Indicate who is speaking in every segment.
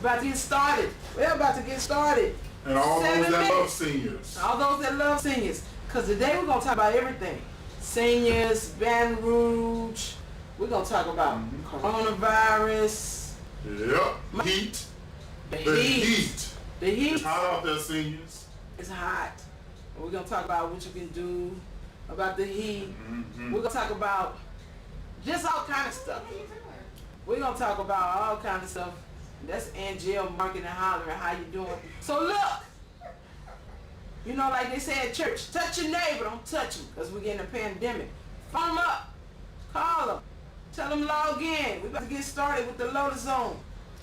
Speaker 1: about to get started. We're about to get started.
Speaker 2: And all those that love seniors.
Speaker 1: All those that love seniors. Because today we're going to talk about everything. Seniors, Baton Rouge. We're going to talk about coronavirus.
Speaker 2: Yep. Heat.
Speaker 1: The heat.
Speaker 2: It's hot out there, seniors.
Speaker 1: It's hot. We're going to talk about what you can do about the heat. We're going to talk about just all kind of stuff. We're going to talk about all kind of stuff. That's Angel marking and hollering. How you doing? So look, you know, like they say at church, touch your neighbor, don't touch them, because we're getting a pandemic. Phone them up, call them, tell them log in. We're about to get started with the Lotus Zone.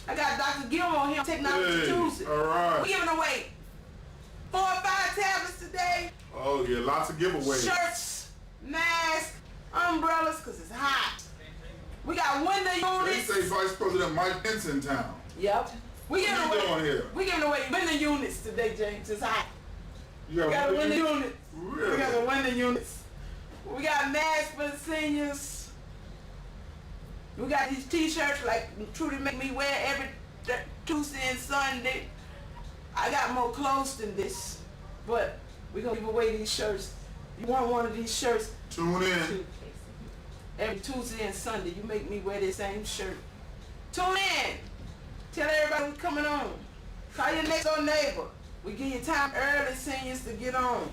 Speaker 1: I got Dr. Gilmore here on Technology Tuesday.
Speaker 2: All right.
Speaker 1: We're giving away 4 or 5 tablets today.
Speaker 2: Oh yeah, lots of giveaways.
Speaker 1: Shirts, masks, umbrellas, because it's hot. We got window units.
Speaker 2: They say Vice President Mike Pence in town.
Speaker 1: Yep. We giving away window units today, James. It's hot.
Speaker 2: You
Speaker 1: got a window unit.
Speaker 2: Really?
Speaker 1: We got a window units. We got masks for the seniors. We got these t-shirts like Trudy make me wear every Tuesday and Sunday. I got more clothes than this, but we're going to give away these shirts. You want one of these shirts?
Speaker 2: Tune in.
Speaker 1: Every Tuesday and Sunday, you make me wear this same shirt. Tune in. Tell everybody what's coming on. Call your next door neighbor. We give you time early, seniors, to get on.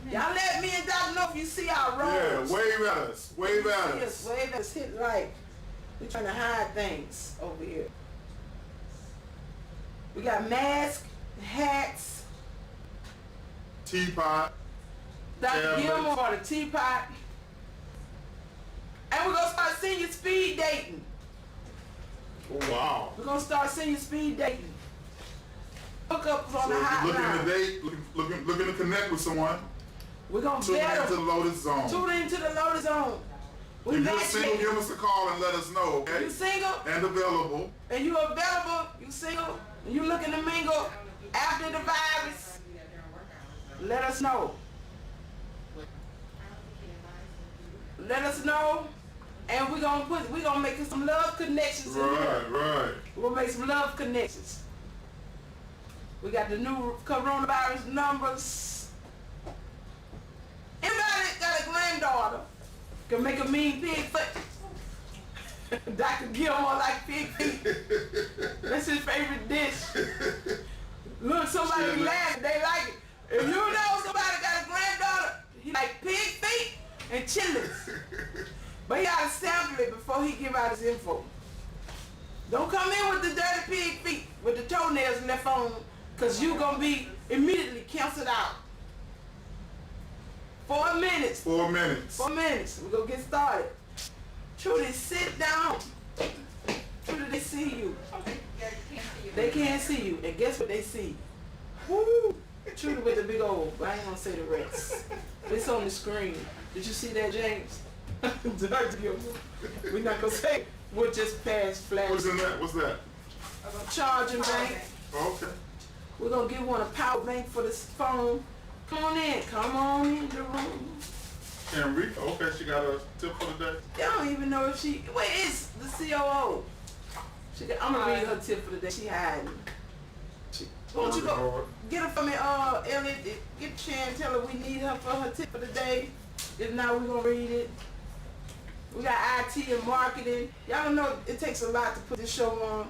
Speaker 1: Y'all let me and Doc know if you see our roads.
Speaker 2: Yeah, wave at us. Wave at us.
Speaker 1: Yes, wave at us. Hit like. We're trying to hide things over here. We got masks, hats.
Speaker 2: Teapot.
Speaker 1: Dr. Gilmore for the teapot. And we're going to start senior speed dating.
Speaker 2: Oh, wow.
Speaker 1: We're going to start senior speed dating. Hookups on the hotline.
Speaker 2: Looking to date, looking to connect with someone.
Speaker 1: We're going to
Speaker 2: tune into the Lotus Zone.
Speaker 1: Tune into the Lotus Zone.
Speaker 2: If you're single, give us a call and let us know, okay?
Speaker 1: You single?
Speaker 2: And available.
Speaker 1: And you available, you single, and you looking to mingle after the virus, let us know. Let us know, and we're gonna make some love connections.
Speaker 2: Right.
Speaker 1: We're gonna make some love connections. We got the new coronavirus numbers. Anybody got a granddaughter can make a mean pig foot? Dr. Gilmore like pig feet. That's his favorite dish. Look, somebody laughing, they like it. If you know somebody got a granddaughter, he like pig feet and chilies. But he gotta sample it before he give out his info. Don't come in with the dirty pig feet with the toenails left on, because you gonna be immediately canceled out. 4 minutes.
Speaker 2: 4 minutes.
Speaker 1: 4 minutes. We're gonna get started. Trudy, sit down. Trudy, they see you. They can't see you. And guess what they see? Woo! Trudy with the big old, but I ain't gonna say the rest. It's on the screen. Did you see that, James? We're not gonna say it. We'll just pass flash.
Speaker 2: What's in that? What's that?
Speaker 1: Charging bank.
Speaker 2: Okay.
Speaker 1: We're gonna give one a power bank for this phone. Come on in. Come on in the room.
Speaker 2: Enrique, okay, she got a tip for the day?
Speaker 1: Y'all don't even know if she... Wait, it's the COO. I'm going to read her tip for the day. She hiding. Won't you go get her for me, Elliot? Get Shan, tell her we need her for her tip for the day. If not, we're going to read it. We got IT and marketing. Y'all know it takes a lot to put this show on.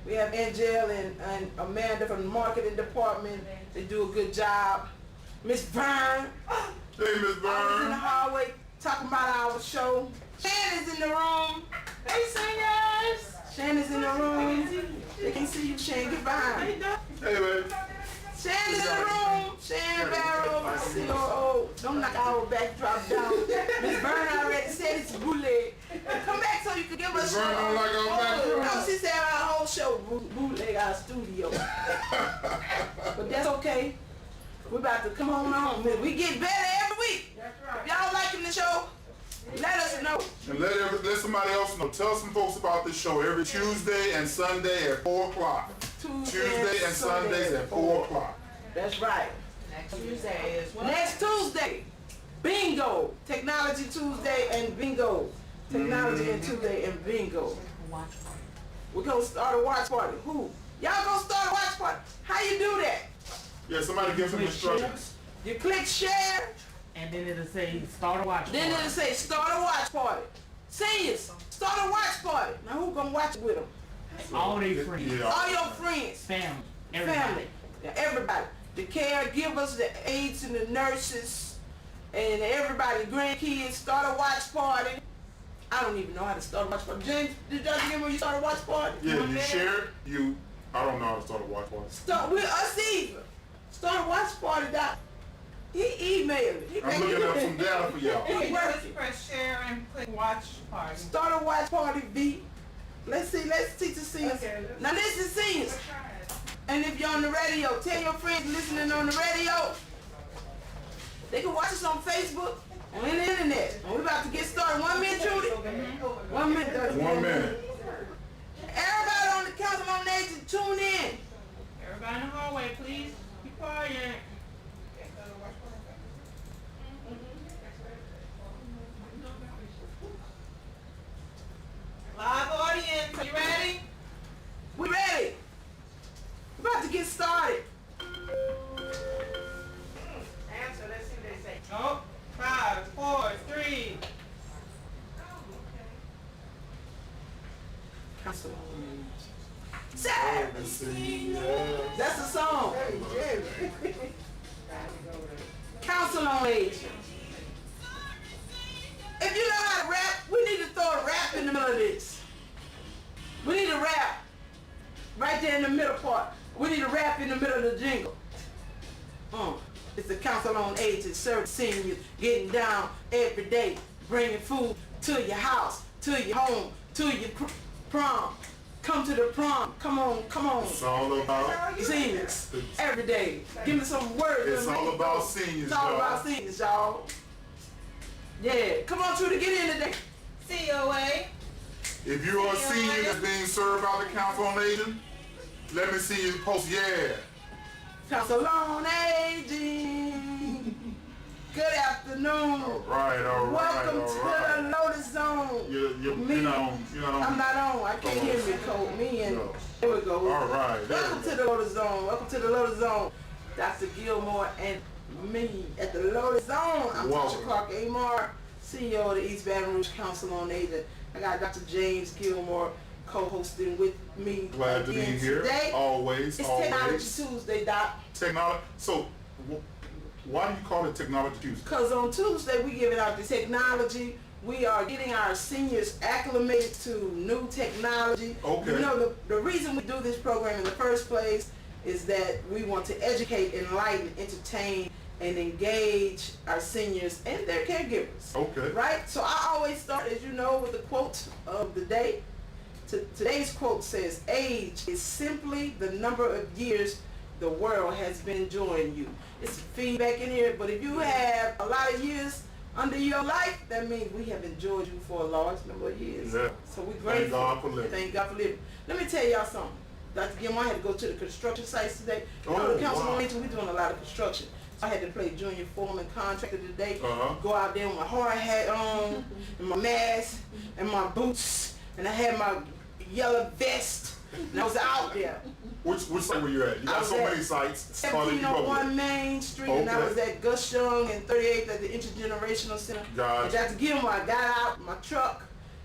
Speaker 1: We have Angel and Amanda from the marketing department. They do a good job. Miss Byrne.
Speaker 2: Hey, Miss Byrne.
Speaker 1: I was in the hallway talking about our show. Shannon's in the room. Hey, singers. Shannon's in the room. They can see you, Shannon. Get behind.
Speaker 2: Hey, baby.
Speaker 1: Shannon's in the room. Shannon Barrow, my COO. Don't knock our backdrop down. Miss Byrne already said it's bootleg. Come back so you can give us
Speaker 2: Miss Byrne don't like our backdrop.
Speaker 1: No, she said our whole show bootleg our studio. But that's okay. We're about to come on home. We get better every week. That's right. If y'all liking the show, let us know.
Speaker 2: And let somebody else know. Tell some folks about this show every Tuesday and Sunday at 4 o'clock. Tuesday and Sundays at 4 o'clock.
Speaker 1: That's right.
Speaker 3: Next Tuesday is what?
Speaker 1: Next Tuesday, bingo. Technology Tuesday and bingo. Technology and Tuesday and bingo. We're going to start a watch party. Who? Y'all going to start a watch party. How you do that?
Speaker 2: Yeah, somebody give some instructions.
Speaker 1: You click share.
Speaker 3: And then it'll say start a watch party.
Speaker 1: Then it'll say start a watch party. Seniors, start a watch party. Now who going to watch with them?
Speaker 3: All their friends.
Speaker 2: Yeah.
Speaker 1: All your friends.
Speaker 3: Family. Everybody.
Speaker 1: Family. Yeah, everybody. The caregivers, the aides and the nurses, and everybody, grandkids, start a watch party. I don't even know how to start a watch party. James, did y'all remember when you start a watch party?
Speaker 2: Yeah, you share it, I don't know how to start a watch party.
Speaker 1: Start with us either. Start a watch party. He emailed it.
Speaker 2: I'm looking up some data for y'all.
Speaker 1: He
Speaker 4: You
Speaker 1: working.
Speaker 4: just press share and click watch party.
Speaker 1: Start a watch party, V. Let's teach the seniors.
Speaker 4: Okay,
Speaker 1: Now listen, seniors. And if you're on the radio, tell your friends listening on the radio. They can watch us on Facebook and on the internet. And we're about to get started. 1 minute, Trudy? 1 minute.
Speaker 2: 1 minute.
Speaker 1: Everybody on the council on age, tune in.
Speaker 4: Everybody in the hallway, please be quiet. Live audience, are you ready?
Speaker 1: We ready. We're about to get started.
Speaker 4: Answer, let's see what they say. Oh, 5, 4, 3.
Speaker 1: Council on age. That's the song. Council on age. If you know how to rap, we need to throw a rap in the middle of this. We need a rap right there in the middle part. We need a rap in the middle of the jingle. It's the council on age and serving seniors, getting down every day, bringing food to your house, to your home, to your prom. Come to the prom. Come on, come on.
Speaker 2: It's all about
Speaker 1: Seniors, every day. Give me some words.
Speaker 2: It's all about seniors,
Speaker 1: It's all
Speaker 2: y'all.
Speaker 1: about seniors, y'all. Yeah, come on, True, to get in today.
Speaker 4: COA.
Speaker 2: If you're a senior that's being served by the Council on Aging, let me see you post yeah.
Speaker 1: Council on Aging. Good afternoon.
Speaker 2: All right.
Speaker 1: Welcome to the Lotus Zone.
Speaker 2: You're
Speaker 1: Me.
Speaker 2: not on.
Speaker 1: I'm not on. I can't hear me, Cole. Me and here we go.
Speaker 2: All right.
Speaker 1: Welcome to the Lotus Zone. Welcome to the Lotus Zone. Dr. Gilmore and me at the Lotus Zone. I'm Tasha Clark Amar, CEO of the East Baton Rouge Council on Aging. I got Dr. James Gilmore co-hosting with me.
Speaker 2: Glad to be here.
Speaker 1: Today.
Speaker 2: Always.
Speaker 1: It's
Speaker 2: always.
Speaker 1: Technology Tuesday, Doc.
Speaker 2: Technology. So, why do you call it Technology Tuesday?
Speaker 1: Because on Tuesday we giving out the technology. We are getting our seniors acclimated to new technology.
Speaker 2: Okay.
Speaker 1: You know, the reason we do this program in the first place is that we want to educate, enlighten, entertain, and engage our seniors and their caregivers.
Speaker 2: Okay.
Speaker 1: Right? So I always start, as you know, with the quote of the day. Today's quote says, age is simply the number of years the world has been enjoying you. It's feedback in here, but if you have a lot of years under your life, that means we have enjoyed you for a large number of years.
Speaker 2: Yeah.
Speaker 1: So we're grateful.
Speaker 2: Thank God for living.
Speaker 1: Thank God for living. Let me tell y'all something. Dr. Gilmore, I had to go to the construction sites today.
Speaker 2: Oh,
Speaker 1: the council
Speaker 2: wow.
Speaker 1: on aging, we're doing a lot of construction. So I had to play junior foreman contractor today.
Speaker 2: Uh-huh.
Speaker 1: Go out there with my hard hat on, and my mask, and my boots, and I had my yellow vest, and I was out there.
Speaker 2: Which site were you at? You got so many sites.
Speaker 1: 1701 Main Street, and I
Speaker 2: Okay.
Speaker 1: was at Gus Young and 38th at the Intergenerational Center.
Speaker 2: Gotcha.
Speaker 1: And Dr. Gilmore, I got out my truck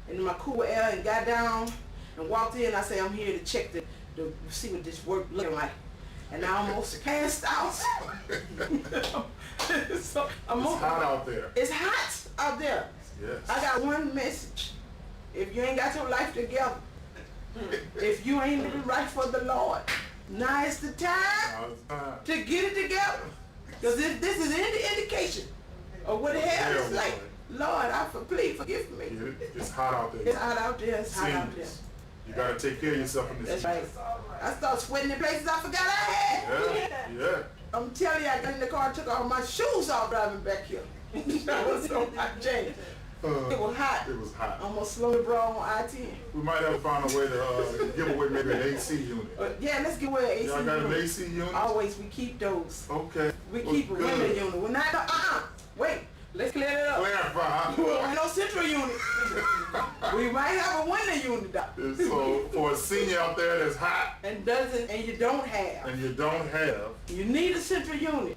Speaker 1: and my cool air and got down and walked in. I said, I'm here to check to see what this work looking like. And I almost passed out. So
Speaker 2: It's hot out there.
Speaker 1: It's hot out there.
Speaker 2: Yes.
Speaker 1: I got one message. If you ain't got your life together, if you ain't living right for the Lord, now is the time
Speaker 2: Now it's time.
Speaker 1: to get it together. Because this is the indication of what hell is like. Lord, please forgive me.
Speaker 2: It's hot out there.
Speaker 1: It's hot out there. It's hot out there.
Speaker 2: Seniors, you gotta take care of yourself in this.
Speaker 1: That's right. I started sweating in places I forgot I had.
Speaker 2: Yeah.
Speaker 1: I'm telling you, I got in the car and took all my shoes off driving back here. That was so hot, James. It was hot.
Speaker 2: It was hot.
Speaker 1: Almost slowly brought on I-10.
Speaker 2: We might have to find a way to give away maybe an AC unit.
Speaker 1: Yeah, let's give away an AC
Speaker 2: Y'all got an
Speaker 1: unit.
Speaker 2: AC unit?
Speaker 1: Always, we keep those.
Speaker 2: Okay.
Speaker 1: We
Speaker 2: Well,
Speaker 1: keep a
Speaker 2: good.
Speaker 1: women unit. We're not, wait, let's clear it up.
Speaker 2: Clarify.
Speaker 1: We don't have no central unit. We We might have a winter unit, doctor.
Speaker 2: And so for a senior out there that's hot
Speaker 1: And you don't have, you need a central unit.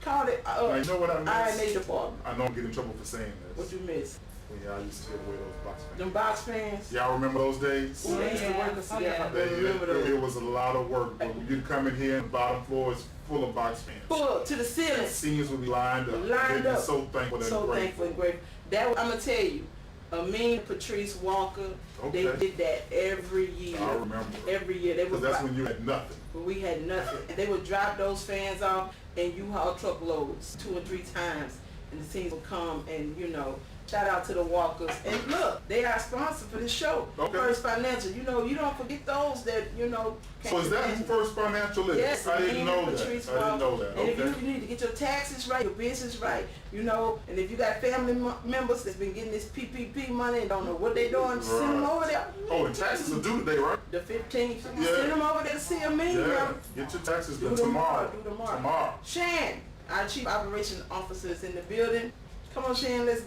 Speaker 1: Call it
Speaker 2: now, you know what I miss?
Speaker 1: INA department.
Speaker 2: I know I'm getting in trouble for saying this.
Speaker 1: What you miss?
Speaker 2: When y'all used to give away those box fans.
Speaker 1: Them box fans?
Speaker 2: Y'all remember those days?
Speaker 1: Ooh, they used to work us together. I remember those.
Speaker 2: It was a lot of work, but when you come in here and the bottom floor is full of box fans.
Speaker 1: Full to the ceiling.
Speaker 2: Seniors would be lined up.
Speaker 1: Lined
Speaker 2: They'd
Speaker 1: up.
Speaker 2: be so thankful and
Speaker 1: So
Speaker 2: grateful.
Speaker 1: thankful and grateful. I'm going to tell you, Amin, Patrice Walker,
Speaker 2: Okay.
Speaker 1: they did that every year.
Speaker 2: I remember.
Speaker 1: Every year. They
Speaker 2: Because
Speaker 1: would
Speaker 2: that's when you had nothing.
Speaker 1: we had nothing. And they would drop those fans off and U-Haul truckloads 2 or 3 times. And the seniors would come and, you know, shout out to the Walkers. And look, they are sponsored for this show.
Speaker 2: Okay.
Speaker 1: First Financial. You know, you don't forget those that, you know.
Speaker 2: So is that who First Financial is?
Speaker 1: Yes,
Speaker 2: I didn't know that.
Speaker 1: Patrice
Speaker 2: I didn't know that.
Speaker 1: And
Speaker 2: Okay.
Speaker 1: if you need to get your taxes right, your business right, you know, and if you got family members that's been getting this PPP money and don't know what they're doing, send them
Speaker 2: Right.
Speaker 1: over there.
Speaker 2: Oh, the taxes are due today, right?
Speaker 1: The 15th,
Speaker 2: Yeah.
Speaker 1: send them over there to see me.
Speaker 2: Yeah. Get your taxes
Speaker 1: Do
Speaker 2: done
Speaker 1: tomorrow.
Speaker 2: tomorrow.
Speaker 1: Do tomorrow.
Speaker 2: Tomorrow.
Speaker 1: Shan, our chief operation officer is in the building. Come on, Shan, let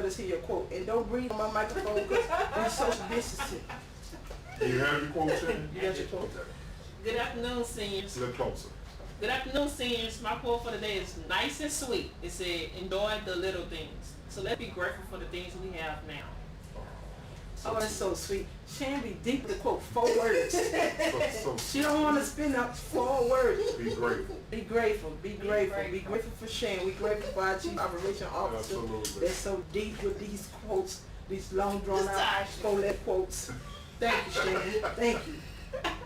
Speaker 1: us hear your quote. And don't breathe on my microphone because we're social distancing.
Speaker 2: Do you have your quote, Shannon?
Speaker 1: You got your quote.
Speaker 4: Good afternoon, seniors.
Speaker 2: A little closer.
Speaker 4: Good afternoon, seniors. My quote for the day is nice and sweet. It said, enjoy the little things. So let's be grateful for the things we have now.
Speaker 1: Oh, that's so sweet. Shan be deep to quote 4 words.
Speaker 2: So
Speaker 1: She don't want to spin up 4 words.
Speaker 2: be grateful.
Speaker 1: Be grateful, be grateful, be grateful for Shan. We grateful for our chief operation officer.
Speaker 2: Absolutely.
Speaker 1: They're so deep with these quotes, these long drawn out 4-letter quotes. Thank you, Shan. Thank you.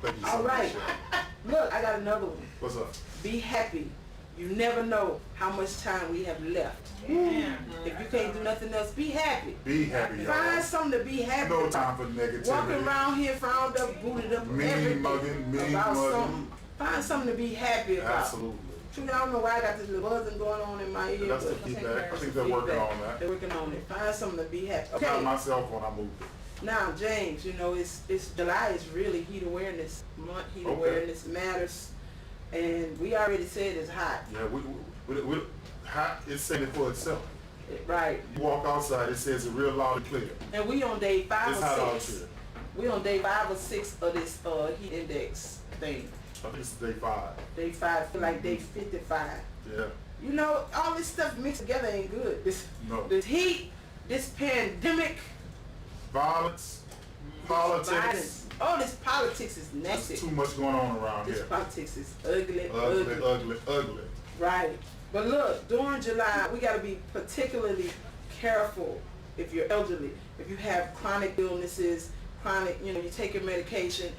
Speaker 2: Thank you so
Speaker 1: All
Speaker 2: much,
Speaker 1: right.
Speaker 2: Shannon.
Speaker 1: Look, I got another one.
Speaker 2: What's up?
Speaker 1: Be happy. You never know how much time we have left.
Speaker 4: Yeah.
Speaker 1: If you can't do nothing else, be happy.
Speaker 2: Be happy, y'all.
Speaker 1: Find something to be happy
Speaker 2: No
Speaker 1: about.
Speaker 2: time for negativity.
Speaker 1: Walking around here frowned up, booted up,
Speaker 2: Mean
Speaker 1: everything
Speaker 2: mugging, mean
Speaker 1: about
Speaker 2: mugging.
Speaker 1: something. Find something to be happy about.
Speaker 2: Absolutely.
Speaker 1: Truly, I don't know why I got this little buzzing going on in my ear.
Speaker 2: That's the
Speaker 1: but
Speaker 2: feedback. I think they're working on that.
Speaker 1: They're working on it. Find something to be happy.
Speaker 2: I found
Speaker 1: Okay.
Speaker 2: my cell phone, I moved it.
Speaker 1: Now, James, you know, it's July is really heat awareness month. Heat
Speaker 2: Okay.
Speaker 1: awareness matters, and we already said it's hot.
Speaker 2: Yeah, we hot, it's saying it for itself.
Speaker 1: Right.
Speaker 2: You walk outside, it says it real loud and clear.
Speaker 1: And we on day 5
Speaker 2: It's
Speaker 1: or
Speaker 2: hot out
Speaker 1: 6.
Speaker 2: here.
Speaker 1: We on day 5 or 6 of this heat index thing.
Speaker 2: I think it's day 5.
Speaker 1: Day 5, feel like day 55.
Speaker 2: Yeah.
Speaker 1: You know, all this stuff mixed together ain't good.
Speaker 2: No.
Speaker 1: This heat, this pandemic,
Speaker 2: Violence, politics.
Speaker 1: violence. Oh, this politics is nasty.
Speaker 2: There's too much going on around
Speaker 1: This
Speaker 2: here.
Speaker 1: politics is ugly,
Speaker 2: Ugly,
Speaker 1: ugly.
Speaker 2: ugly, ugly.
Speaker 1: Right. But look, during July, we got to be particularly careful if you're elderly, if you have chronic illnesses, you take your medication.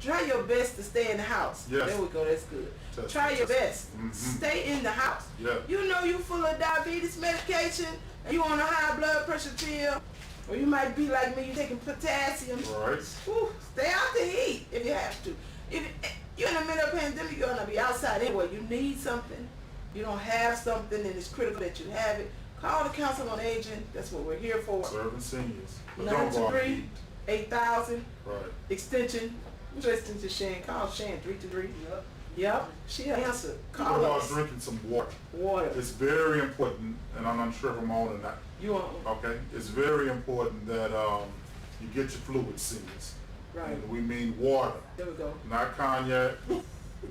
Speaker 1: Try your best to stay in the house.
Speaker 2: Yes.
Speaker 1: There we go, that's good.
Speaker 2: Just-
Speaker 1: Try your
Speaker 2: just-
Speaker 1: best.
Speaker 2: Mhm.
Speaker 1: Stay in the house.
Speaker 2: Yeah.
Speaker 1: You know you full of diabetes medication, and you on a high blood pressure pill, or you might be like me, you taking potassium.
Speaker 2: Right.
Speaker 1: Whew, stay out the heat if you have to. If you're in the middle of a pandemic, you're gonna be outside anyway. You need something. You don't have something, and it's critical that you have it. Call the Council on Aging. That's what we're here for.
Speaker 2: Serving seniors. But don't go out and
Speaker 1: 923
Speaker 2: eat.
Speaker 1: 8000
Speaker 2: Right.
Speaker 1: extension. What's your extension, Shan? Call Shan 323. Yep. She'll answer.
Speaker 2: Talk
Speaker 1: Call
Speaker 2: about
Speaker 1: us.
Speaker 2: drinking some water.
Speaker 1: Water.
Speaker 2: It's very important, and I'm not sure if I'm on or not.
Speaker 1: You on?
Speaker 2: Okay? It's very important that you get your fluids, seniors.
Speaker 1: Right.
Speaker 2: And we mean water,
Speaker 1: There we go.
Speaker 2: not cognac,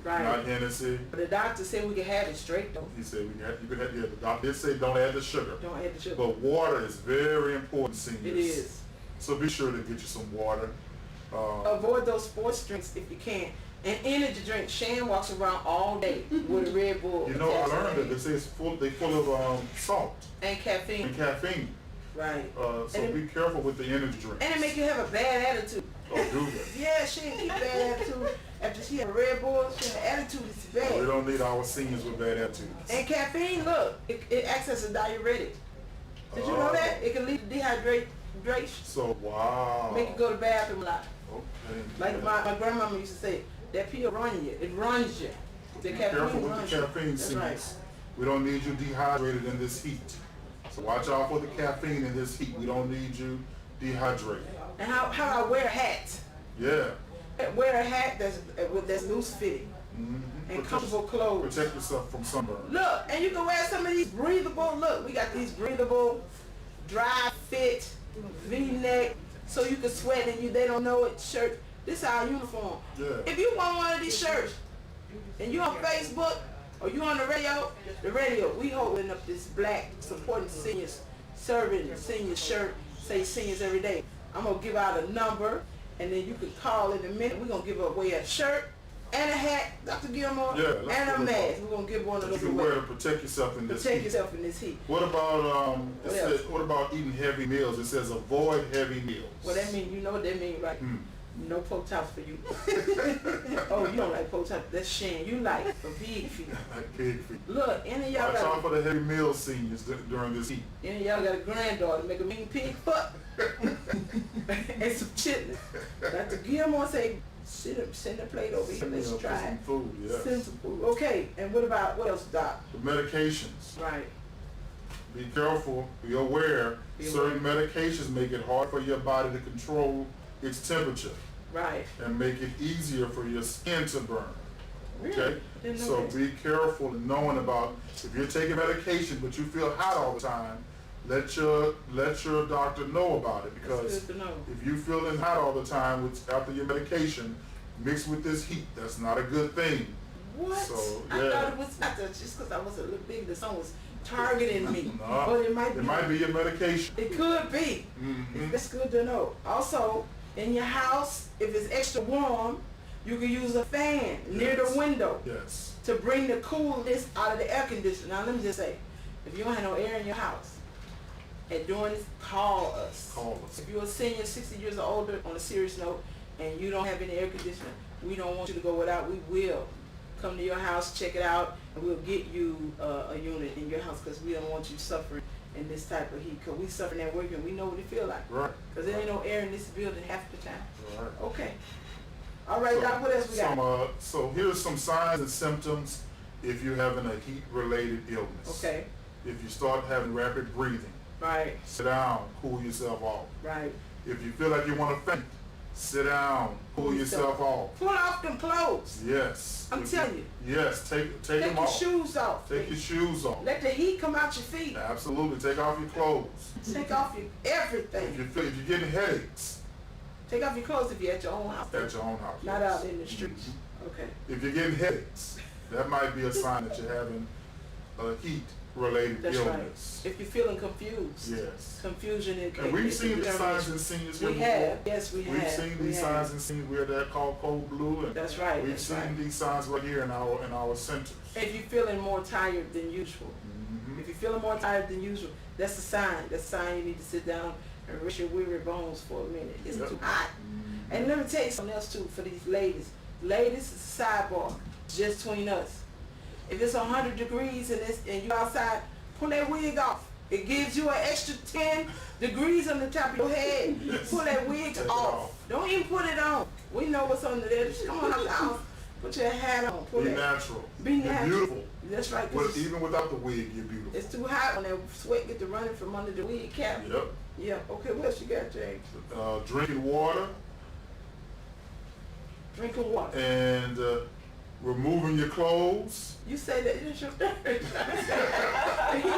Speaker 1: Right.
Speaker 2: not Hennessy.
Speaker 1: But the doctor said we can have it straight though.
Speaker 2: He said you could have, yeah, the doctor did say don't add the sugar.
Speaker 1: Don't add the sugar.
Speaker 2: But water is very important, seniors.
Speaker 1: It is.
Speaker 2: So be sure to get you some water.
Speaker 1: Avoid those sports drinks if you can. And energy drink. Shan walks around all day with a Red Bull.
Speaker 2: You know, I
Speaker 1: attached to
Speaker 2: learned
Speaker 1: her
Speaker 2: that they say they're full of salt
Speaker 1: and caffeine.
Speaker 2: and caffeine.
Speaker 1: Right.
Speaker 2: So
Speaker 1: And
Speaker 2: be careful with the energy drinks.
Speaker 1: And it make you have a bad attitude.
Speaker 2: Oh, do that.
Speaker 1: Yeah, she ain't keep bad attitude. After she had a Red Bull, she had an attitude is
Speaker 2: We
Speaker 1: bad.
Speaker 2: don't need our seniors with bad attitudes.
Speaker 1: And caffeine, look, it acts as a diuretic. Did you know that? It can lead to dehydration.
Speaker 2: So, wow.
Speaker 1: Make you go to the bathroom a lot.
Speaker 2: Okay.
Speaker 1: Like
Speaker 2: yeah.
Speaker 1: my grandmama used to say, that pill run you. It runs you. The
Speaker 2: Be careful
Speaker 1: caffeine
Speaker 2: with
Speaker 1: runs
Speaker 2: the
Speaker 1: you.
Speaker 2: caffeine,
Speaker 1: That's
Speaker 2: seniors.
Speaker 1: right.
Speaker 2: We don't need you dehydrated in this heat. So watch out for the caffeine in this heat. We don't need you dehydrated.
Speaker 1: And how I wear a hat.
Speaker 2: Yeah.
Speaker 1: Wear a hat that's loose fitting and comfortable clothes.
Speaker 2: Protect yourself from sunburn.
Speaker 1: Look, and you can wear some of these breathable. Look, we got these breathable, dry fit, V-neck, so you can sweat and they don't know it. Shirt. This is our uniform.
Speaker 2: Yeah.
Speaker 1: If you want one of these shirts, and you on Facebook or you on the radio, we holding up this black supporting seniors, serving senior shirt. Say seniors every day. I'm gonna give out a number, and then you can call in a minute. We're gonna give away a shirt and a hat, Dr. Gilmore, and a mask. We're gonna give one of those
Speaker 2: you can
Speaker 1: away.
Speaker 2: wear to protect yourself in this heat.
Speaker 1: Protect yourself in this heat.
Speaker 2: What about what about eating heavy meals? It says avoid heavy meals.
Speaker 1: Well, that means, you know what that means, right? No pork chops for you. Oh, you don't like pork chops? That's shame. You like the pig feet.
Speaker 2: Like pig feet.
Speaker 1: Look, any of y'all
Speaker 2: Watch out
Speaker 1: got
Speaker 2: for the heavy meal seniors during this heat.
Speaker 1: any of y'all got a granddaughter make a mean pig foot and some chitlins. Dr. Gilmore say, send a plate over here. Let's try
Speaker 2: some
Speaker 1: it.
Speaker 2: food, yes.
Speaker 1: Send some food. Okay, and what else, Doc?
Speaker 2: The medications.
Speaker 1: Right.
Speaker 2: Be careful. Be aware. Certain medications make it hard for your body to control its temperature.
Speaker 1: Right.
Speaker 2: And make it easier for your skin to burn.
Speaker 1: Really?
Speaker 2: Okay?
Speaker 1: Didn't know
Speaker 2: So
Speaker 1: that.
Speaker 2: be careful in knowing about if you're taking medication but you feel hot all the time, let your doctor know about it, because
Speaker 1: That's good to know.
Speaker 2: if you feeling hot all the time after your medication mixed with this heat, that's not a good thing.
Speaker 1: What?
Speaker 2: So,
Speaker 1: I
Speaker 2: yeah.
Speaker 1: thought it was not just because I was a little big, the sun was targeting me.
Speaker 2: No,
Speaker 1: But it might be.
Speaker 2: your medication.
Speaker 1: It could be.
Speaker 2: Mhm.
Speaker 1: That's good to know. Also, in your house, if it's extra warm, you can use a fan near the window
Speaker 2: Yes.
Speaker 1: to bring the coolness out of the air conditioner. Now let me just say, if you don't have no air in your house, and during this, call us.
Speaker 2: Call us.
Speaker 1: If you're a senior, 60 years or older, on a serious note, and you don't have any air conditioning, we don't want you to go without. We will come to your house, check it out, and we'll get you a unit in your house, because we don't want you suffering in this type of heat, because we suffering at work and we know what it feel like.
Speaker 2: Right.
Speaker 1: Because there ain't no air in this building half the time.
Speaker 2: Right.
Speaker 1: Okay. All right, Doc, what else we got?
Speaker 2: So here's some signs and symptoms if you're having a heat-related illness.
Speaker 1: Okay.
Speaker 2: If you start having rapid breathing,
Speaker 1: Right,
Speaker 2: sit down, cool yourself off.
Speaker 1: right.
Speaker 2: If you feel like you want to faint, sit down, cool yourself off.
Speaker 1: Pull off them clothes.
Speaker 2: Yes.
Speaker 1: I'm telling you.
Speaker 2: Yes, take
Speaker 1: Take
Speaker 2: them
Speaker 1: your
Speaker 2: off.
Speaker 1: shoes off.
Speaker 2: Take your shoes off.
Speaker 1: Let the heat come out your feet.
Speaker 2: Absolutely. Take off your clothes.
Speaker 1: Take off your everything.
Speaker 2: If you're getting headaches,
Speaker 1: Take off your clothes if you're at your own house.
Speaker 2: at your own house.
Speaker 1: Not
Speaker 2: yes.
Speaker 1: out in the streets. Okay.
Speaker 2: If you're getting headaches, that might be a sign that you're having a heat-related
Speaker 1: That's
Speaker 2: illness.
Speaker 1: right. If you're feeling confused.
Speaker 2: Yes.
Speaker 1: Confusion
Speaker 2: And we've seen these signs in seniors here
Speaker 1: We
Speaker 2: before.
Speaker 1: have. Yes, we have.
Speaker 2: We've seen
Speaker 1: We
Speaker 2: these
Speaker 1: have.
Speaker 2: signs in seniors where they're called cold blue, and
Speaker 1: That's right.
Speaker 2: we've
Speaker 1: That's
Speaker 2: seen
Speaker 1: right.
Speaker 2: these signs right here in our centers.
Speaker 1: If you're feeling more tired than usual.
Speaker 2: Mhm.
Speaker 1: If you're feeling more tired than usual, that's a sign. That's a sign you need to sit down and rest your weary bones for a minute. It's
Speaker 2: Yep.
Speaker 1: too hot. And let me tell you something else too for these ladies. Ladies, it's a sidebar, just between us. If it's 100 degrees and you outside, pull that wig off. It gives you an extra 10 degrees on the top of your head.
Speaker 2: Yes.
Speaker 1: Pull that wig
Speaker 2: Take it
Speaker 1: off.
Speaker 2: off.
Speaker 1: Don't even put it on. We know what's under there. Just come on out the house. Put your hat on. Pull
Speaker 2: Be
Speaker 1: that.
Speaker 2: natural.
Speaker 1: Be
Speaker 2: You're
Speaker 1: natural.
Speaker 2: beautiful.
Speaker 1: That's right. 'Cause
Speaker 2: Even without the wig, you're beautiful.
Speaker 1: it's too hot when that sweat get to running from under the wig cap.
Speaker 2: Yep.
Speaker 1: Yeah. Okay. What else you got, James?
Speaker 2: Drinking water
Speaker 1: Drinking water.
Speaker 2: and removing your clothes.
Speaker 1: You say that it's your He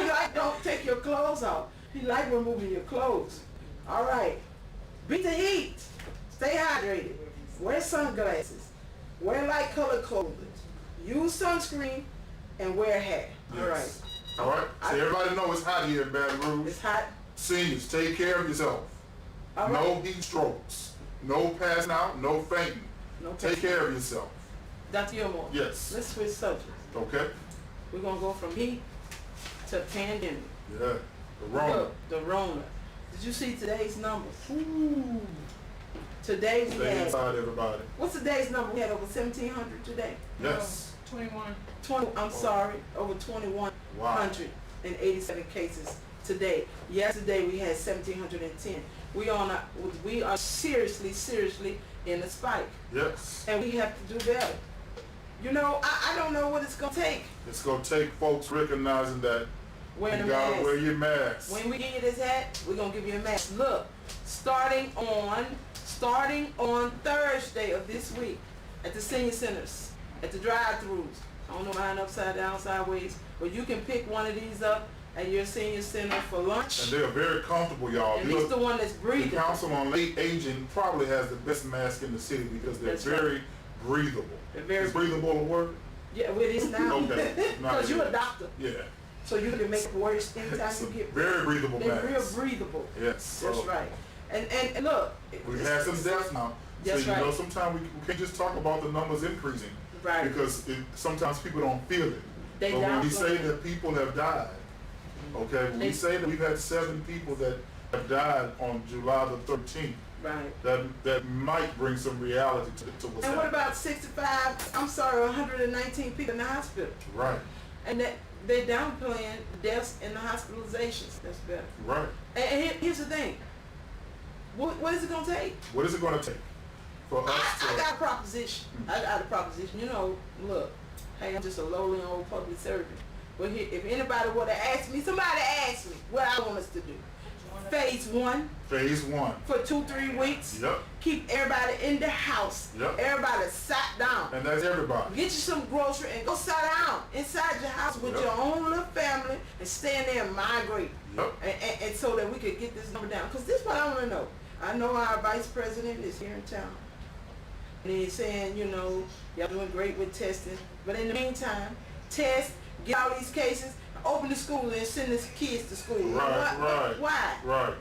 Speaker 1: like don't take your clothes off. He like removing your clothes. All right. Beat the heat. Stay hydrated. Wear sunglasses. Wear light colored clothing. Use sunscreen and wear a hat. All right.
Speaker 2: Yes. All right. So everybody know it's hot here in Baton Rouge.
Speaker 1: It's hot.
Speaker 2: Seniors, take care of yourself.
Speaker 1: All right.
Speaker 2: No heat strokes. No passing out. No fainting.
Speaker 1: No
Speaker 2: Take care of yourself.
Speaker 1: Dr. Gilmore.
Speaker 2: Yes.
Speaker 1: Let's switch subjects.
Speaker 2: Okay?
Speaker 1: We're gonna go from heat to pandemic.
Speaker 2: Yeah. The Rona.
Speaker 1: Look, the Rona. Did you see today's numbers? Ooh. Today we
Speaker 2: Stay
Speaker 1: had,
Speaker 2: inside, everybody.
Speaker 1: what's today's number? We had over 1,700 today.
Speaker 2: Yes.
Speaker 4: 21.
Speaker 1: Over 2,187 cases today. Yesterday we had 1,710. We are seriously in a spike,
Speaker 2: Yes.
Speaker 1: and we have to do better. You know, I don't know what it's gonna take.
Speaker 2: It's going to take folks recognizing that
Speaker 1: Wearing
Speaker 2: you
Speaker 1: a
Speaker 2: got to
Speaker 1: mask.
Speaker 2: wear your mask.
Speaker 1: When we give you this hat, we're gonna give you a mask. Look, starting on Thursday of this week at the senior centers, at the drive-throughs. I don't know mine upside down, sideways, but you can pick one of these up at your senior center for lunch.
Speaker 2: And they are very comfortable, y'all.
Speaker 1: And he's the one that's breathing.
Speaker 2: The Council on Late Aging probably has the best mask in the city because they're very breathable.
Speaker 1: They're very
Speaker 2: Is breathable a word?
Speaker 1: Yeah, well, it is now.
Speaker 2: Okay.
Speaker 1: Because you're a doctor.
Speaker 2: Yeah.
Speaker 1: So you can make it worse anytime you get
Speaker 2: very breathable
Speaker 1: they're
Speaker 2: mask.
Speaker 1: real breathable.
Speaker 2: Yes.
Speaker 1: That's right. And look.
Speaker 2: We've had some deaths now.
Speaker 1: That's
Speaker 2: so, you
Speaker 1: right.
Speaker 2: know, sometimes we can't just talk about the numbers increasing.
Speaker 1: Right.
Speaker 2: Because sometimes people don't feel it.
Speaker 1: They
Speaker 2: but when we say
Speaker 1: downplay it.
Speaker 2: that people have died, okay, when we say that we've had 7 people that have died on July the 13th,
Speaker 1: right.
Speaker 2: that might bring some reality to what's
Speaker 1: And what
Speaker 2: happening.
Speaker 1: about 119 people in the hospital?
Speaker 2: Right.
Speaker 1: And that they're downplaying deaths and the hospitalizations. That's better.
Speaker 2: Right.
Speaker 1: And here's the thing. What is it going to take?
Speaker 2: What is it going to take for us
Speaker 1: I
Speaker 2: to...
Speaker 1: got a proposition. I got a proposition. You know, look, hey, I'm just a lowly old public servant. But here, if anybody would have asked me, somebody asked me what I want us to do. Phase 1.
Speaker 2: Phase 1.
Speaker 1: For 2-3 weeks.
Speaker 2: Yep.
Speaker 1: Keep everybody in the house.
Speaker 2: Yep.
Speaker 1: Everybody sat down.
Speaker 2: And that's everybody.
Speaker 1: Get you some grocery and go sit down inside your house with your own little family and stay in there and migrate.
Speaker 2: Yep.
Speaker 1: And so that we could get this number down. Because this is what I want to know. I know our vice president is here in town. And he's saying, you know, y'all doing great with testing. But in the meantime, test, get all these cases, open the school and send the kids to school.
Speaker 2: Right.
Speaker 1: Why?
Speaker 2: Right.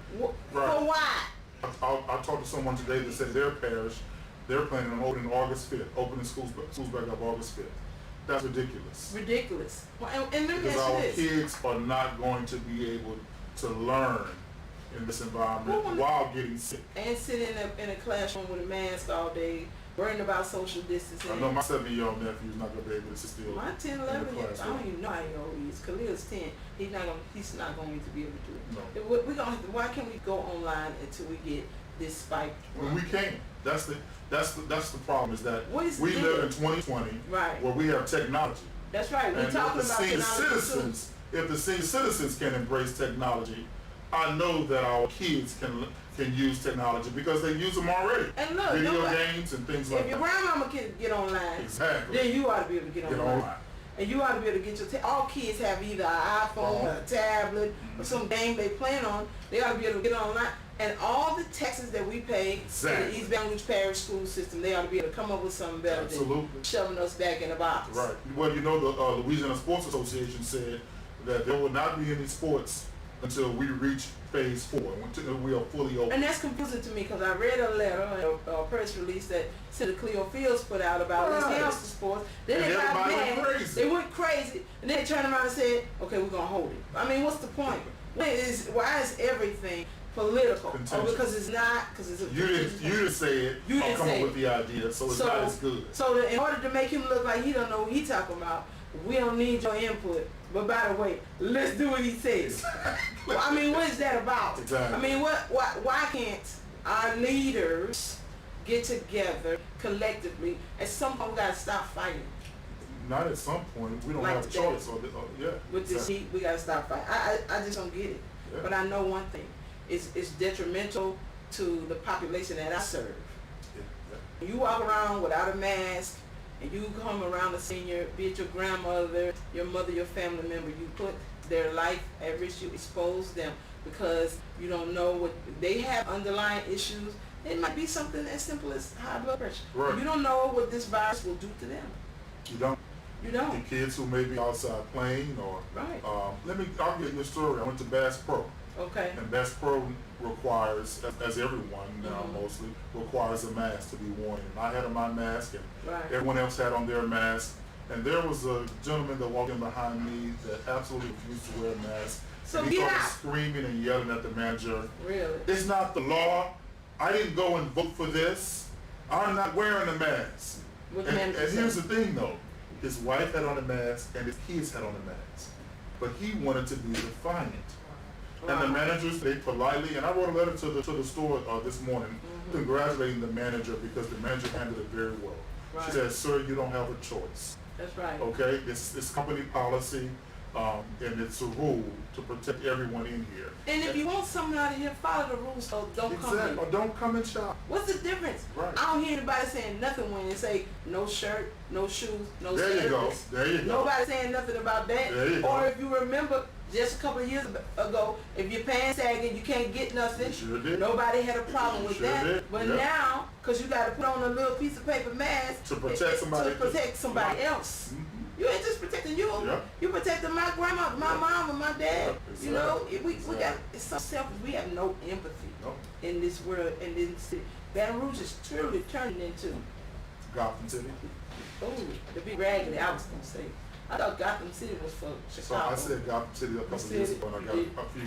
Speaker 1: For why?
Speaker 2: I talked to someone today that said their parish, they're planning on opening August 5th, opening schools back up August 5th. That's ridiculous.
Speaker 1: Ridiculous. Well, and let me
Speaker 2: Because
Speaker 1: ask
Speaker 2: our
Speaker 1: you this.
Speaker 2: kids are not going to be able to learn in this environment while getting sick.
Speaker 1: And sit in a classroom with a mask all day, worrying about social distancing.
Speaker 2: I know my 7-year-old nephew is not going to be able to sit still.
Speaker 1: My 10,
Speaker 2: in
Speaker 1: 11
Speaker 2: the
Speaker 1: years, I
Speaker 2: classroom.
Speaker 1: don't even know how old he is. Khalil's 10. He's not going to be able to do it.
Speaker 2: No.
Speaker 1: We're gonna have to, why can't we go online until we get this spike?
Speaker 2: When we can't. That's the problem is that
Speaker 1: What is
Speaker 2: we
Speaker 1: the
Speaker 2: live in
Speaker 1: deal?
Speaker 2: 2020
Speaker 1: Right.
Speaker 2: where we have technology.
Speaker 1: That's right. We're
Speaker 2: And
Speaker 1: talking
Speaker 2: if the
Speaker 1: about
Speaker 2: senior
Speaker 1: technology
Speaker 2: citizens, if the senior citizens can embrace technology, I know that our kids can use technology because they use them already.
Speaker 1: And look,
Speaker 2: Video games and things like
Speaker 1: if your
Speaker 2: that.
Speaker 1: grandmama can get online,
Speaker 2: Exactly.
Speaker 1: then you ought to be able to get online. And you ought to be able to get your all kids have either an iPhone or a tablet or some game they playing on. They ought to be able to get online. And all the taxes that we pay to the East Baton Rouge Parish school system, they ought to be able to come up with something better than shoving us back in a box.
Speaker 2: Right. Well, you know, the Louisiana Sports Association said that there will not be any sports until we reach phase 4, until we are fully open.
Speaker 1: And that's confusing to me because I read a letter, a press release that Senator Cleo Fields put out about let's cancel sports. Then they got mad. They went crazy. And then they turned around and said, okay, we're going to hold it. I mean, what's the point? Why is everything political? Oh, because it's not, because it's a...
Speaker 2: You didn't say it.
Speaker 1: You didn't
Speaker 2: come
Speaker 1: say
Speaker 2: up
Speaker 1: it.
Speaker 2: with the idea, so it's not as good.
Speaker 1: So in order to make him look like he don't know what he's talking about, we don't need your input. But by the way, let's do what he says. Well, I mean, what is that about?
Speaker 2: Exactly.
Speaker 1: I mean, why can't our leaders get together collectively? At some point, we got to stop fighting.
Speaker 2: Not at some point. We don't
Speaker 1: Like
Speaker 2: have a
Speaker 1: today.
Speaker 2: choice. Yeah.
Speaker 1: With this heat, we got to stop fighting. I just don't get it.
Speaker 2: Yeah.
Speaker 1: But I know one thing. It's detrimental to the population that I serve.
Speaker 2: Yeah.
Speaker 1: You walk around without a mask, and you come around a senior, be it your grandmother, your mother, your family member, you put their life at risk, you expose them because you don't know what they have underlying issues. It might be something as simple as high blood pressure.
Speaker 2: Right.
Speaker 1: You don't know what this virus will do to them.
Speaker 2: You don't.
Speaker 1: You don't.
Speaker 2: The kids who may be outside playing or...
Speaker 1: Right.
Speaker 2: I'll get you a story. I went to Bass Pro.
Speaker 1: Okay.
Speaker 2: And Bass Pro requires, as everyone now mostly, requires a mask to be worn. And I had on my mask and everyone else had on their mask. And there was a gentleman that walked in behind me that absolutely refused to wear a mask.
Speaker 1: So
Speaker 2: and he started screaming and yelling at the manager.
Speaker 1: Really?
Speaker 2: It's not the law. I didn't go and vote for this. I'm not wearing a mask. And here's the thing though. His wife had on a mask and his kids had on a mask. But he wanted to be defiant. And the managers, they politely, and I wrote a letter to the store this morning congratulating the manager because the manager handled it very well. She said, sir, you don't have a choice.
Speaker 1: That's right.
Speaker 2: Okay, it's company policy. and it's a rule to protect everyone in here.
Speaker 1: And if you want someone out of here, follow the rules, so don't come in.
Speaker 2: Or don't come and shop.
Speaker 1: What's the difference?
Speaker 2: Right.
Speaker 1: I don't hear anybody saying nothing when they say no shirt, no shoes, no
Speaker 2: There you go.
Speaker 1: sandals.
Speaker 2: There you go.
Speaker 1: Nobody saying nothing about that.
Speaker 2: There you go.
Speaker 1: Or if you remember, just a couple of years ago, if your pants sagging, you can't get nothing.
Speaker 2: You sure did.
Speaker 1: Nobody had a problem with
Speaker 2: Sure
Speaker 1: that.
Speaker 2: did.
Speaker 1: But
Speaker 2: Yep.
Speaker 1: now, because you got to put on a little piece of paper mask
Speaker 2: To protect somebody.
Speaker 1: to protect somebody else.
Speaker 2: Mhm.
Speaker 1: You ain't just protecting you.
Speaker 2: Yep.
Speaker 1: You protecting my grandma, my mom, and my dad.
Speaker 2: Yep,
Speaker 1: You know,
Speaker 2: exactly.
Speaker 1: we got, it's so selfish. We have no empathy
Speaker 2: Nope.
Speaker 1: in this world and in this city. Baton Rouge is truly turning into,
Speaker 2: Gotham City.
Speaker 1: oh, the big raggedy, I was going to say. I thought Gotham City was for
Speaker 2: So
Speaker 1: Chicago.
Speaker 2: I said Gotham City a couple
Speaker 1: You
Speaker 2: of years
Speaker 1: said
Speaker 2: ago, and I
Speaker 1: it.
Speaker 2: got a few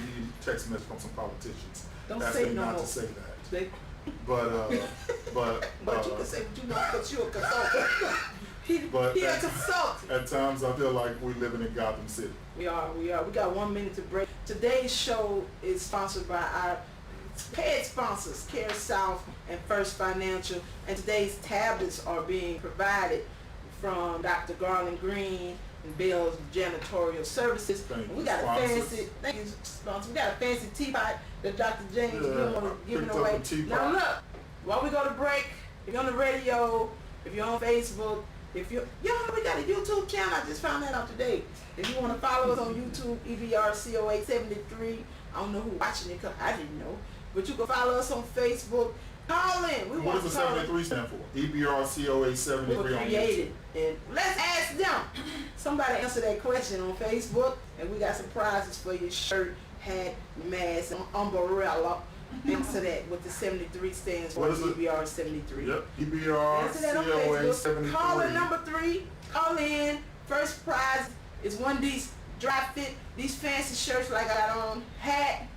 Speaker 2: text messages from some politicians
Speaker 1: Don't
Speaker 2: asking
Speaker 1: say
Speaker 2: me
Speaker 1: no
Speaker 2: not
Speaker 1: more.
Speaker 2: to say that.
Speaker 1: They-
Speaker 2: But
Speaker 1: But you can say what you want because you're a consultant.
Speaker 2: But
Speaker 1: He a
Speaker 2: at-
Speaker 1: consultant.
Speaker 2: at times I feel like we're living in Gotham City.
Speaker 1: We are. We got 1 minute to break. Today's show is sponsored by our paid sponsors, Care South and First Financial. And today's tablets are being provided from Dr. Garland Green and Bell's Janitorial Services.
Speaker 2: Thank
Speaker 1: And we
Speaker 2: you,
Speaker 1: got
Speaker 2: sponsors.
Speaker 1: a fancy, thank you, sponsor. We got a fancy teapot that Dr. James giving
Speaker 2: picked
Speaker 1: away.
Speaker 2: up the teapot.
Speaker 1: Now look, while we go to break, if you're on the radio, if you're on Facebook, if you we got a YouTube channel. I just found that out today. If you want to follow us on YouTube, EBRCOA73. I don't know who watching it because I didn't know. But you can follow us on Facebook. Call in. We
Speaker 2: What
Speaker 1: want
Speaker 2: does
Speaker 1: to
Speaker 2: the
Speaker 1: call
Speaker 2: 73 stand for? EBRCOA
Speaker 1: we
Speaker 2: 73
Speaker 1: were
Speaker 2: on YouTube.
Speaker 1: created. And let's ask them. Somebody answer that question on Facebook, and we got some prizes for your shirt, hat, mask, and umbrella. Answer that what the 73 stands for.
Speaker 2: What is it?
Speaker 1: EBR 73.
Speaker 2: Yep.
Speaker 1: Answer that on
Speaker 2: EBRCOA
Speaker 1: Facebook.
Speaker 2: 73.
Speaker 1: Caller number 3. Call in. First prize is one of these dry fit, these fancy shirts like I got on, hat,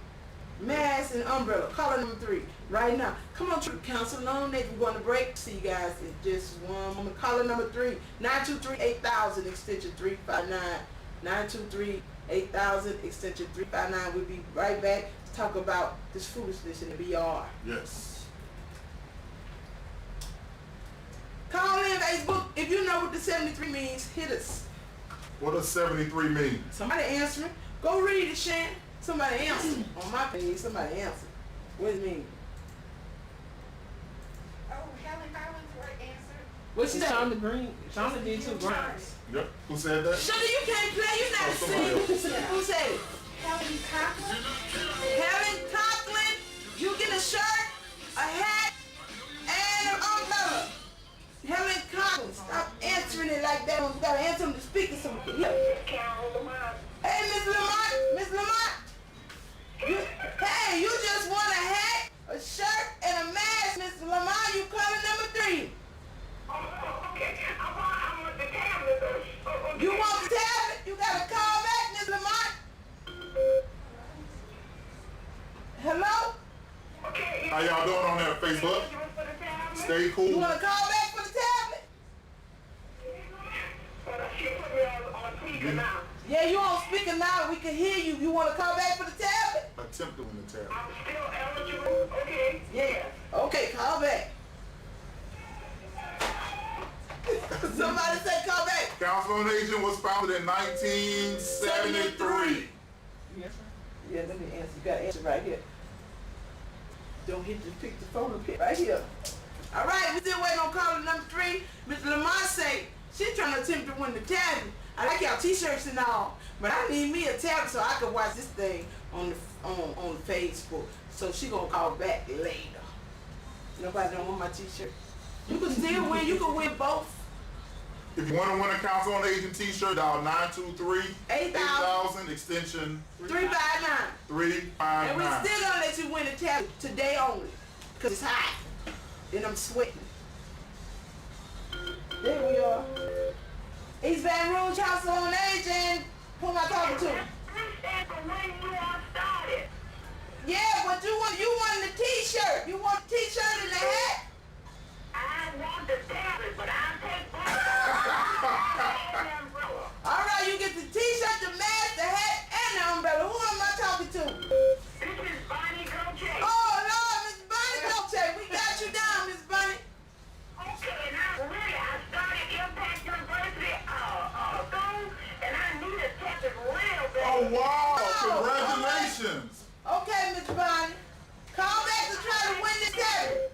Speaker 1: mask, and umbrella. Caller number 3 right now. Come on, Truth Council. No, we're going to break. See you guys in just one moment. Caller number 3, 923-8000, extension 359. 923-8000, extension 359. We'll be right back to talk about this foolishness in the BR.
Speaker 2: Yes.
Speaker 1: Call in Facebook. If you know what the 73 means, hit us.
Speaker 2: What does 73 mean?
Speaker 1: Somebody answering. Go read it, Shan. Somebody answer. On my page, somebody answer. What does it mean?
Speaker 5: Oh, Helen Collins, right answer.
Speaker 1: What she said?
Speaker 4: Shonda Green. Shonda did 2 grinds.
Speaker 2: Yep. Who said that?
Speaker 1: Shonda, you can't play. You're not a
Speaker 2: somebody
Speaker 1: singer.
Speaker 2: else.
Speaker 1: Who said it?
Speaker 5: Helen Collins.
Speaker 1: Helen Conklin. You get a shirt, a hat, and an umbrella. Helen Conklin. Stop answering it like that. We gotta answer them to speak to something. Yeah. Hey, Miss Lamont. Miss Lamont. Hey, you just want a hat, a shirt, and a mask, Miss Lamont. You calling number 3.
Speaker 5: Okay, I want the tablet.
Speaker 1: You want the tablet? You gotta call back, Miss Lamont. Hello?
Speaker 5: Okay.
Speaker 2: How y'all doing on there, Facebook? Stay
Speaker 1: You
Speaker 2: cool.
Speaker 1: wanna call back for the tablet?
Speaker 5: But she put me on speaker now.
Speaker 1: Yeah, you on speaker now. We can hear you. You wanna call back for the tablet?
Speaker 2: Attempt to win the tablet.
Speaker 5: I'm still eligible. Okay.
Speaker 1: Yeah. Okay, call back. Somebody say call back.
Speaker 2: Council on Aging was founded in 1973.
Speaker 4: Yes, sir.
Speaker 1: Yeah, let me answer. You gotta answer right here. Don't hit the pick the phone up here. Right here. All right, we still waiting on caller number 3. Mr. Lamont say she's trying to attempt to win the tablet. I like y'all t-shirts and all, but I need me a tablet so I can watch this thing on Facebook. So she gonna call back later. Nobody don't want my t-shirt. You can still win. You can win both.
Speaker 2: If you want to win a Council on Aging t-shirt, dial 923-8000 extension
Speaker 1: 359.
Speaker 2: 359.
Speaker 1: And we still gonna let you win the tablet today only. Cause it's hot. And I'm sweating. There we are. East Baton Rouge Council on Aging. Who am I talking to? Yeah, but you want the t-shirt. You want the t-shirt and the hat?
Speaker 5: I want the tablet, but I'll take both.
Speaker 1: All right, you get the t-shirt, the mask, the hat, and the umbrella. Who am I talking to?
Speaker 5: This is Bonnie Goche.
Speaker 1: Oh, Lord, Miss Bunny Goche. We got you down, Miss Bunny.
Speaker 5: Okay, and I started Impact University school, and I need a tablet right
Speaker 2: Oh, wow.
Speaker 1: Oh,
Speaker 2: Congratulations.
Speaker 1: Okay, Miss Bonnie. Call back to try to win this tablet.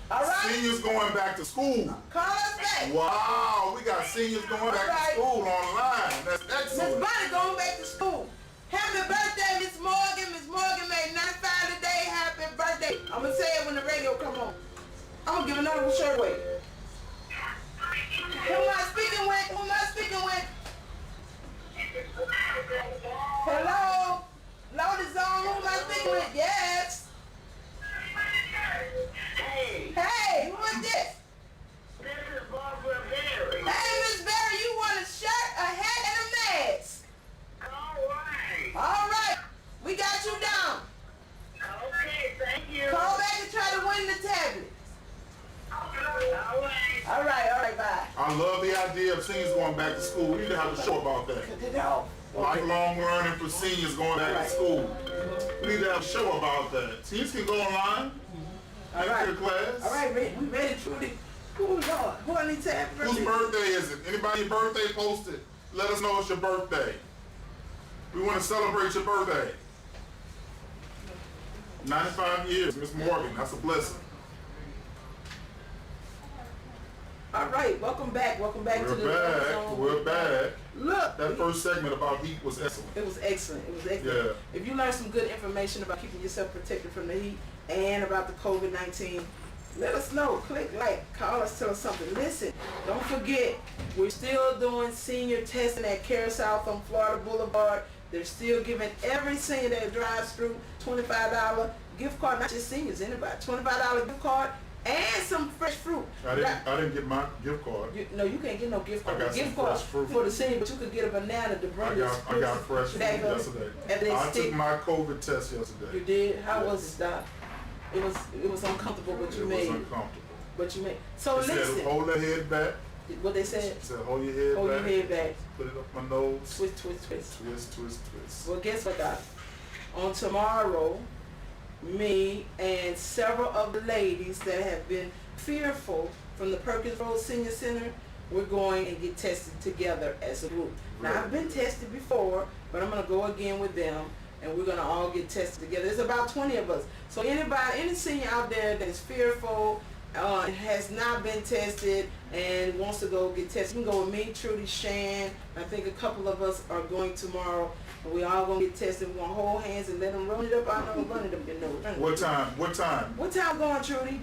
Speaker 1: All right?
Speaker 2: Seniors going back to school.
Speaker 1: Call us back.
Speaker 2: Wow, we got seniors going back to school online. That's
Speaker 1: Miss
Speaker 2: excellent.
Speaker 1: Bonnie going back to school. Happy birthday, Miss Morgan. Miss Morgan made 95 today. Happy birthday. I'm going to say it when the radio come on. I'm going to give another shirt away. Who am I speaking with? Who am I speaking with? Hello? Loaded zone. Who am I speaking with? Yes.
Speaker 5: Hey,
Speaker 1: Hey, who is this?
Speaker 5: this is Barbara Berry.
Speaker 1: Hey, Miss Barry, you want a shirt, a hat, and a mask?
Speaker 5: All right.
Speaker 1: All right. We got you down.
Speaker 5: Okay, thank you.
Speaker 1: Call back and try to win the tablet.
Speaker 5: All right.
Speaker 1: All right, bye.
Speaker 2: I love the idea of seniors going back to school. We need to have a show about that.
Speaker 1: Cut it off.
Speaker 2: Lifelong learning for seniors going back to school. We need to have a show about that. Seniors can go online.
Speaker 1: All right.
Speaker 2: Into class.
Speaker 1: All right, we ready, Trudy. Oh, Lord. Who I need to have
Speaker 2: Whose birthday is it? Anybody your birthday posted? Let us know it's your birthday. We want to celebrate your birthday. 95 years, Miss Morgan. That's a blessing.
Speaker 1: All right, welcome back. Welcome back to the Love Zone.
Speaker 2: We're back.
Speaker 1: Look.
Speaker 2: That first segment about heat was excellent.
Speaker 1: It was excellent. It was excellent.
Speaker 2: Yeah.
Speaker 1: If you learned some good information about keeping yourself protected from the heat and about the COVID-19, let us know. Click like, call us, tell us something. Listen, don't forget, we're still doing senior testing at Carousel on Florida Boulevard. They're still giving every senior that drives through $25 gift card, not just seniors, anybody. $25 gift card and some fresh fruit.
Speaker 2: I didn't get my gift card.
Speaker 1: No, you can't get no gift card.
Speaker 2: I got
Speaker 1: Gift
Speaker 2: some
Speaker 1: card
Speaker 2: fresh fruit.
Speaker 1: for the senior, but you could get a banana to bring
Speaker 2: I got fresh fruit yesterday. I took my COVID test yesterday.
Speaker 1: You did? How was it, Doc? It was uncomfortable, but you
Speaker 2: It
Speaker 1: made
Speaker 2: was
Speaker 1: it.
Speaker 2: uncomfortable.
Speaker 1: But you made. So
Speaker 2: It
Speaker 1: listen.
Speaker 2: said, hold the head back.
Speaker 1: What they said?
Speaker 2: It said, hold your head
Speaker 1: Hold
Speaker 2: back.
Speaker 1: your head back.
Speaker 2: Put it up my nose.
Speaker 1: Twist, twist, twist.
Speaker 2: Twist, twist, twist.
Speaker 1: Well, guess what, Doc? On tomorrow, me and several of the ladies that have been fearful from the Perkins Road Senior Center, we're going and get tested together as a group. Now, I've been tested before, but I'm going to go again with them, and we're going to all get tested together. There's about 20 of us. So any senior out there that is fearful, has not been tested and wants to go get tested, you can go with me, Trudy, Shan. I think a couple of us are going tomorrow. And we all going to get tested. We're going to hold hands and let them run it up. I know, run it up your nose.
Speaker 2: What time? What time?
Speaker 1: What time going, Trudy?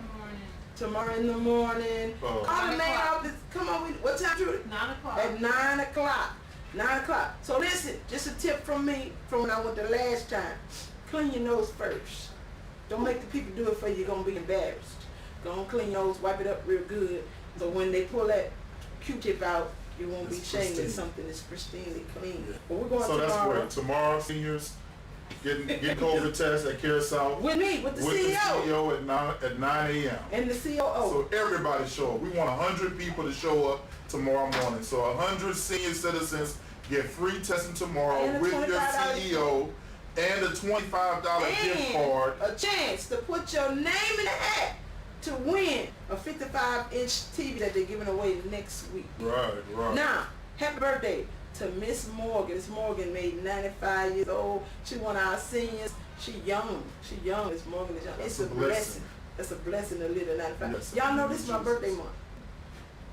Speaker 1: Tomorrow in the morning.
Speaker 2: Oh.
Speaker 1: Call the main office. Come on. What time, Trudy?
Speaker 4: 9 o'clock.
Speaker 1: At 9 o'clock. 9 o'clock. So listen, just a tip from me from when I went the last time. Clean your nose first. Don't make the people do it for you. You're going to be embarrassed. Go on, clean your nose, wipe it up real good. So when they pull that Q-tip out, you won't be ashamed that something is pristinely clean.
Speaker 2: Yeah.
Speaker 1: But we're going
Speaker 2: So that's
Speaker 1: tomorrow.
Speaker 2: where tomorrow seniors get COVID test at Carousel
Speaker 1: With me, with the
Speaker 2: with
Speaker 1: CEO.
Speaker 2: the CEO at 9 a.m.
Speaker 1: And the COO.
Speaker 2: So everybody show up. We want 100 people to show up tomorrow morning. So 100 senior citizens get free testing tomorrow
Speaker 1: And a
Speaker 2: with your
Speaker 1: $25
Speaker 2: CEO and a $25 gift card.
Speaker 1: A chance to put your name in the hat to win a 55-inch TV that they're giving away next week.
Speaker 2: Right, right.
Speaker 1: Now, happy birthday to Miss Morgan. Miss Morgan made 95 years old. She one of our seniors. She young. She young. Miss Morgan is young.
Speaker 2: That's
Speaker 1: It's
Speaker 2: a
Speaker 1: a
Speaker 2: blessing.
Speaker 1: blessing. It's a blessing to live at 95.
Speaker 2: Yes,
Speaker 1: Y'all know this is my
Speaker 2: Jesus.
Speaker 1: birthday month.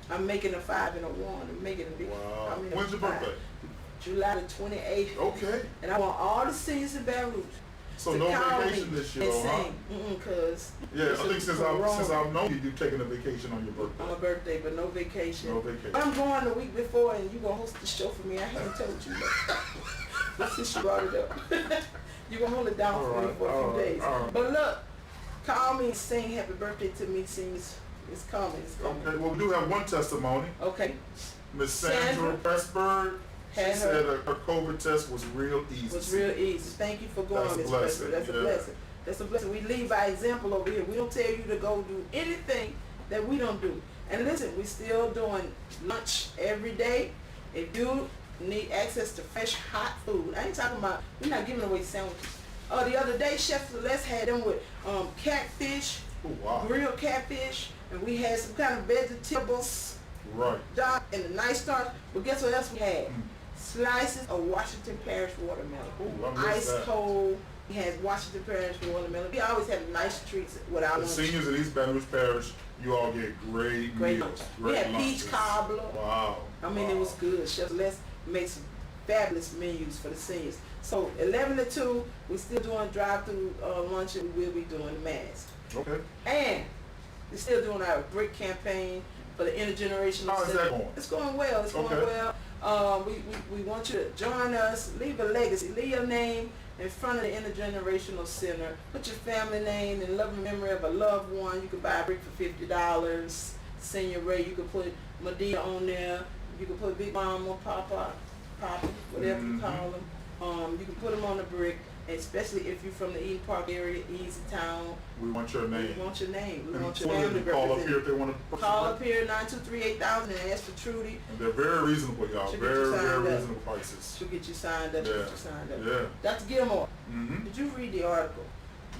Speaker 1: I'm making a 5 and a 1. I'm making a big.
Speaker 2: Wow.
Speaker 1: I'm in a
Speaker 2: When's your
Speaker 1: 5.
Speaker 2: birthday?
Speaker 1: July the 28th.
Speaker 2: Okay.
Speaker 1: And I want all the seniors in Baton Rouge
Speaker 2: So
Speaker 1: to
Speaker 2: no
Speaker 1: call
Speaker 2: vacation
Speaker 1: me
Speaker 2: this year,
Speaker 1: and
Speaker 2: though, huh?
Speaker 1: sing. Cause
Speaker 2: Yeah,
Speaker 1: this
Speaker 2: I think
Speaker 1: is
Speaker 2: since
Speaker 1: Corona.
Speaker 2: I've known you, you've taken a vacation on your birthday.
Speaker 1: On my birthday, but no vacation.
Speaker 2: No vacation.
Speaker 1: I'm going the week before, and you gonna host the show for me. I haven't told you that. But since you brought it up, you gonna hold it down for me for a few days.
Speaker 2: all right.
Speaker 1: But look, call me and sing happy birthday to me. Sings. It's coming. It's coming.
Speaker 2: Okay, well, we do have one testimony.
Speaker 1: Okay.
Speaker 2: Miss Sandra Pressburg, she
Speaker 1: Had
Speaker 2: said
Speaker 1: her.
Speaker 2: her COVID test was real easy.
Speaker 1: It was real easy. Thank you for going,
Speaker 2: That's a
Speaker 1: Miss
Speaker 2: blessing,
Speaker 1: Preston. That's a
Speaker 2: yeah.
Speaker 1: blessing. That's a blessing. We lead by example over here. We don't tell you to go do anything that we don't do. And listen, we still doing lunch every day. If you need access to fresh, hot food, I ain't talking about, we're not giving away sandwiches. The other day, Chef Celeste had them with catfish,
Speaker 2: Oh, wow.
Speaker 1: grilled catfish, and we had some kind of vegetables,
Speaker 2: Right.
Speaker 1: Doc, and a nice starch. But guess what else we had? slices of Washington Parish watermelon.
Speaker 2: Ooh, I miss
Speaker 1: Ice
Speaker 2: that.
Speaker 1: cold. He has Washington Parish watermelon. We always have nice treats with our
Speaker 2: The
Speaker 1: lunch.
Speaker 2: seniors in East Baton Rouge Parish, you all get great
Speaker 1: Great
Speaker 2: meals.
Speaker 1: lunch. We had peach cobbler.
Speaker 2: Wow.
Speaker 1: I mean, it was good. Chef Les makes some fabulous menus for the seniors. So 11 to 2, we're still doing drive-through lunch, and we will be doing the mass.
Speaker 2: Okay.
Speaker 1: And we're still doing our brick campaign for the intergenerational.
Speaker 2: How is that going?
Speaker 1: It's going well. It's going well. We want you to join us. Leave a legacy. Leave your name in front of the intergenerational center. Put your family name and loving memory of a loved one. You can buy a brick for $50. Senior Ray. You can put Medea on there. You can put Big Mama, Papa, whatever you call them. You can put them on the brick, especially if you're from the Eden Park area, Easy Town.
Speaker 2: We want your name.
Speaker 1: We want your name. We
Speaker 2: And
Speaker 1: want
Speaker 2: so
Speaker 1: your name to
Speaker 2: they call up here
Speaker 1: represent.
Speaker 2: if they want to.
Speaker 1: Call up here 923-8000 and ask for Trudy.
Speaker 2: And they're very reasonable, y'all.
Speaker 1: Should get
Speaker 2: Very,
Speaker 1: you signed
Speaker 2: very
Speaker 1: up.
Speaker 2: reasonable prices.
Speaker 1: She'll get you signed up.
Speaker 2: Yeah.
Speaker 1: Get you signed up.
Speaker 2: Yeah.
Speaker 1: Dr. Gilmore,
Speaker 2: Mm-hmm.
Speaker 1: did you read the article?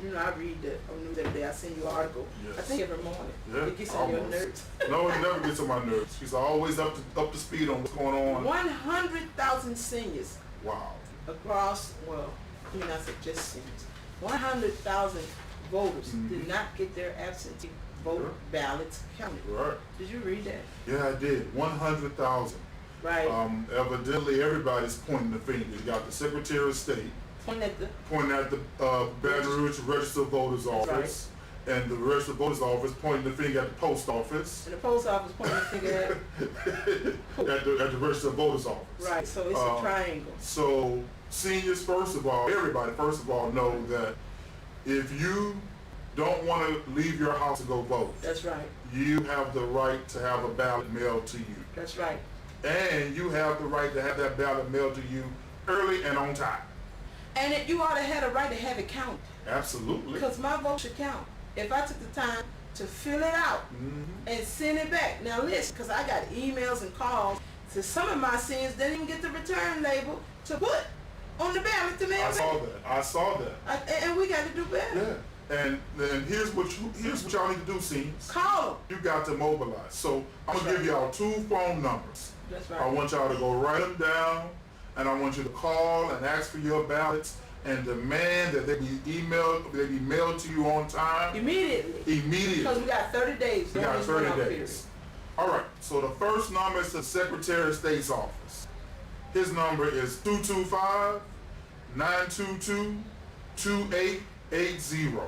Speaker 1: You know, I read the news every day. I send you an article.
Speaker 2: Yes.
Speaker 1: I think every morning.
Speaker 2: Yeah,
Speaker 1: It gets on your
Speaker 2: almost.
Speaker 1: nerves.
Speaker 2: No, it never gets on my nerves. She's always up to speed on what's going on.
Speaker 1: 100,000 seniors
Speaker 2: Wow.
Speaker 1: across, well, let me not say just seniors. 100,000 voters did not get their absentee vote ballots counted.
Speaker 2: Right.
Speaker 1: Did you read that?
Speaker 2: Yeah, I did. 100,000.
Speaker 1: Right.
Speaker 2: Evidently, everybody's pointing the finger. You got the Secretary of State
Speaker 1: Point at the
Speaker 2: pointing at the Baton Rouge Register of Voters Office, and the Register of Voters Office pointing the finger at the Post Office,
Speaker 1: and the post office pointing the finger at.
Speaker 2: at the Register of Voters Office.
Speaker 1: Right. So it's a triangle.
Speaker 2: So seniors, first of all, everybody, first of all, know that if you don't want to leave your house to go vote,
Speaker 1: That's right.
Speaker 2: you have the right to have a ballot mailed to you.
Speaker 1: That's right.
Speaker 2: And you have the right to have that ballot mailed to you early and on time.
Speaker 1: And you ought to have a right to have it counted.
Speaker 2: Absolutely.
Speaker 1: Because my vote should count. If I took the time to fill it out and send it back. Now listen, because I got emails and calls to some of my seniors didn't even get the return label to put on the ballot to mail
Speaker 2: I
Speaker 1: back.
Speaker 2: saw that. I saw that.
Speaker 1: And we got to do better.
Speaker 2: Yeah. And here's what y'all need to do, seniors.
Speaker 1: Call them.
Speaker 2: You got to mobilize. So I'm gonna give y'all 2 phone numbers.
Speaker 1: That's
Speaker 2: I
Speaker 1: right.
Speaker 2: want y'all to go write them down, and I want you to call and ask for your ballots and demand that they be mailed to you on time.
Speaker 1: Immediately.
Speaker 2: Immediately.
Speaker 1: Because we got 30 days.
Speaker 2: You got
Speaker 1: Don't
Speaker 2: 30
Speaker 1: run out
Speaker 2: days.
Speaker 1: period.
Speaker 2: All right. So the first number is the Secretary of State's office. His number is 225-922-2880.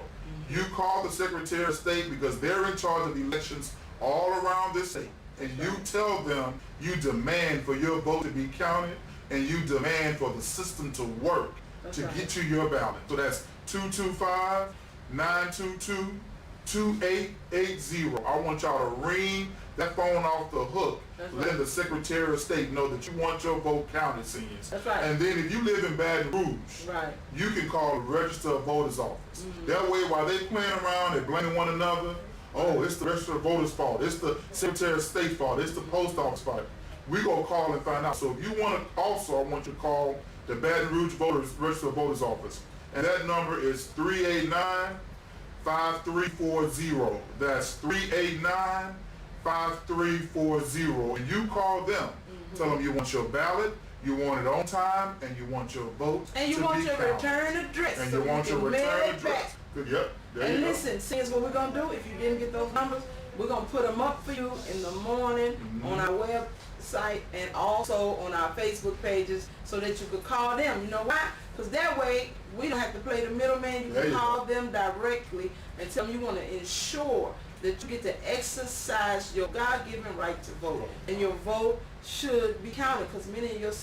Speaker 2: You call the Secretary of State because they're in charge of elections all around this state. And you tell them you demand for your vote to be counted and you demand for the system to work to get you your ballot. So that's 225-922-2880. I want y'all to ring that phone off the hook. Let the Secretary of State know that you want your vote counted, seniors.
Speaker 1: That's right.
Speaker 2: And then if you live in Baton Rouge,
Speaker 1: Right.
Speaker 2: you can call the Register of Voters office. That way, while they playing around, they blaming one another. Oh, it's the Register of Voters fault. It's the Secretary of State fault. It's the Post Office fault. We gonna call and find out. So if you want to, also, I want you to call the Baton Rouge Register of Voters office, and that number is 389-5340. That's 389-5340, and you call them. Tell them you want your ballot, you want it on time, and you want your vote
Speaker 1: And you
Speaker 2: to
Speaker 1: want
Speaker 2: be
Speaker 1: your
Speaker 2: counted.
Speaker 1: return address.
Speaker 2: And
Speaker 1: so
Speaker 2: you want
Speaker 1: we
Speaker 2: your
Speaker 1: can mail
Speaker 2: return
Speaker 1: it
Speaker 2: address.
Speaker 1: back.
Speaker 2: Good, yep, there
Speaker 1: And
Speaker 2: you go.
Speaker 1: listen, see what we're gonna do if you didn't get those numbers. We're gonna put them up for you in the morning on our website and also on our Facebook pages so that you could call them. You know why? Because that way we don't have to play the middleman. You
Speaker 2: There
Speaker 1: can
Speaker 2: you
Speaker 1: call them directly and tell them you want to ensure that you get to exercise your God-given right to vote, and your vote should be counted. Because many of these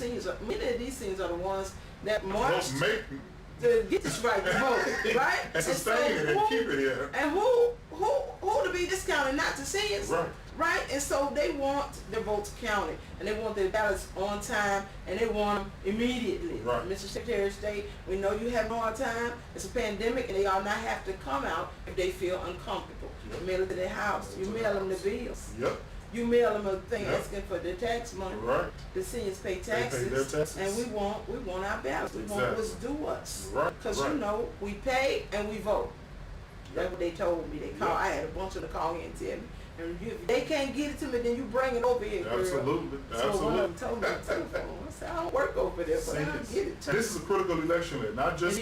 Speaker 1: seniors are the ones that marched
Speaker 2: Don't make
Speaker 1: to get this right to vote, right?
Speaker 2: and sustain it and keep it here.
Speaker 1: And who to be discounted? Not the seniors,
Speaker 2: Right.
Speaker 1: right? And so they want their votes counted, and they want their ballots on time, and they want them immediately.
Speaker 2: Right.
Speaker 1: Mr. Secretary of State, we know you have no hard time. It's a pandemic, and they all not have to come out if they feel uncomfortable. You mail it to their house. You mail them the bills.
Speaker 2: Yep.
Speaker 1: You mail them a thing
Speaker 2: Yep.
Speaker 1: asking for their tax money.
Speaker 2: Right.
Speaker 1: The seniors pay
Speaker 2: They
Speaker 1: taxes,
Speaker 2: pay their taxes.
Speaker 1: and we want our ballots. We want
Speaker 2: Exactly.
Speaker 1: what's due us.
Speaker 2: Right,
Speaker 1: Because
Speaker 2: right.
Speaker 1: you know we pay and we vote. That's what they told me. They called.
Speaker 2: Yep.
Speaker 1: I had a bunch of them call in and tell me And if they can't get it to me, then you bring it over here, girl.
Speaker 2: Absolutely.
Speaker 1: So one of them told me on the telephone. I said, I don't work over there, but I'll get it to you.
Speaker 2: This is a critical election year, not just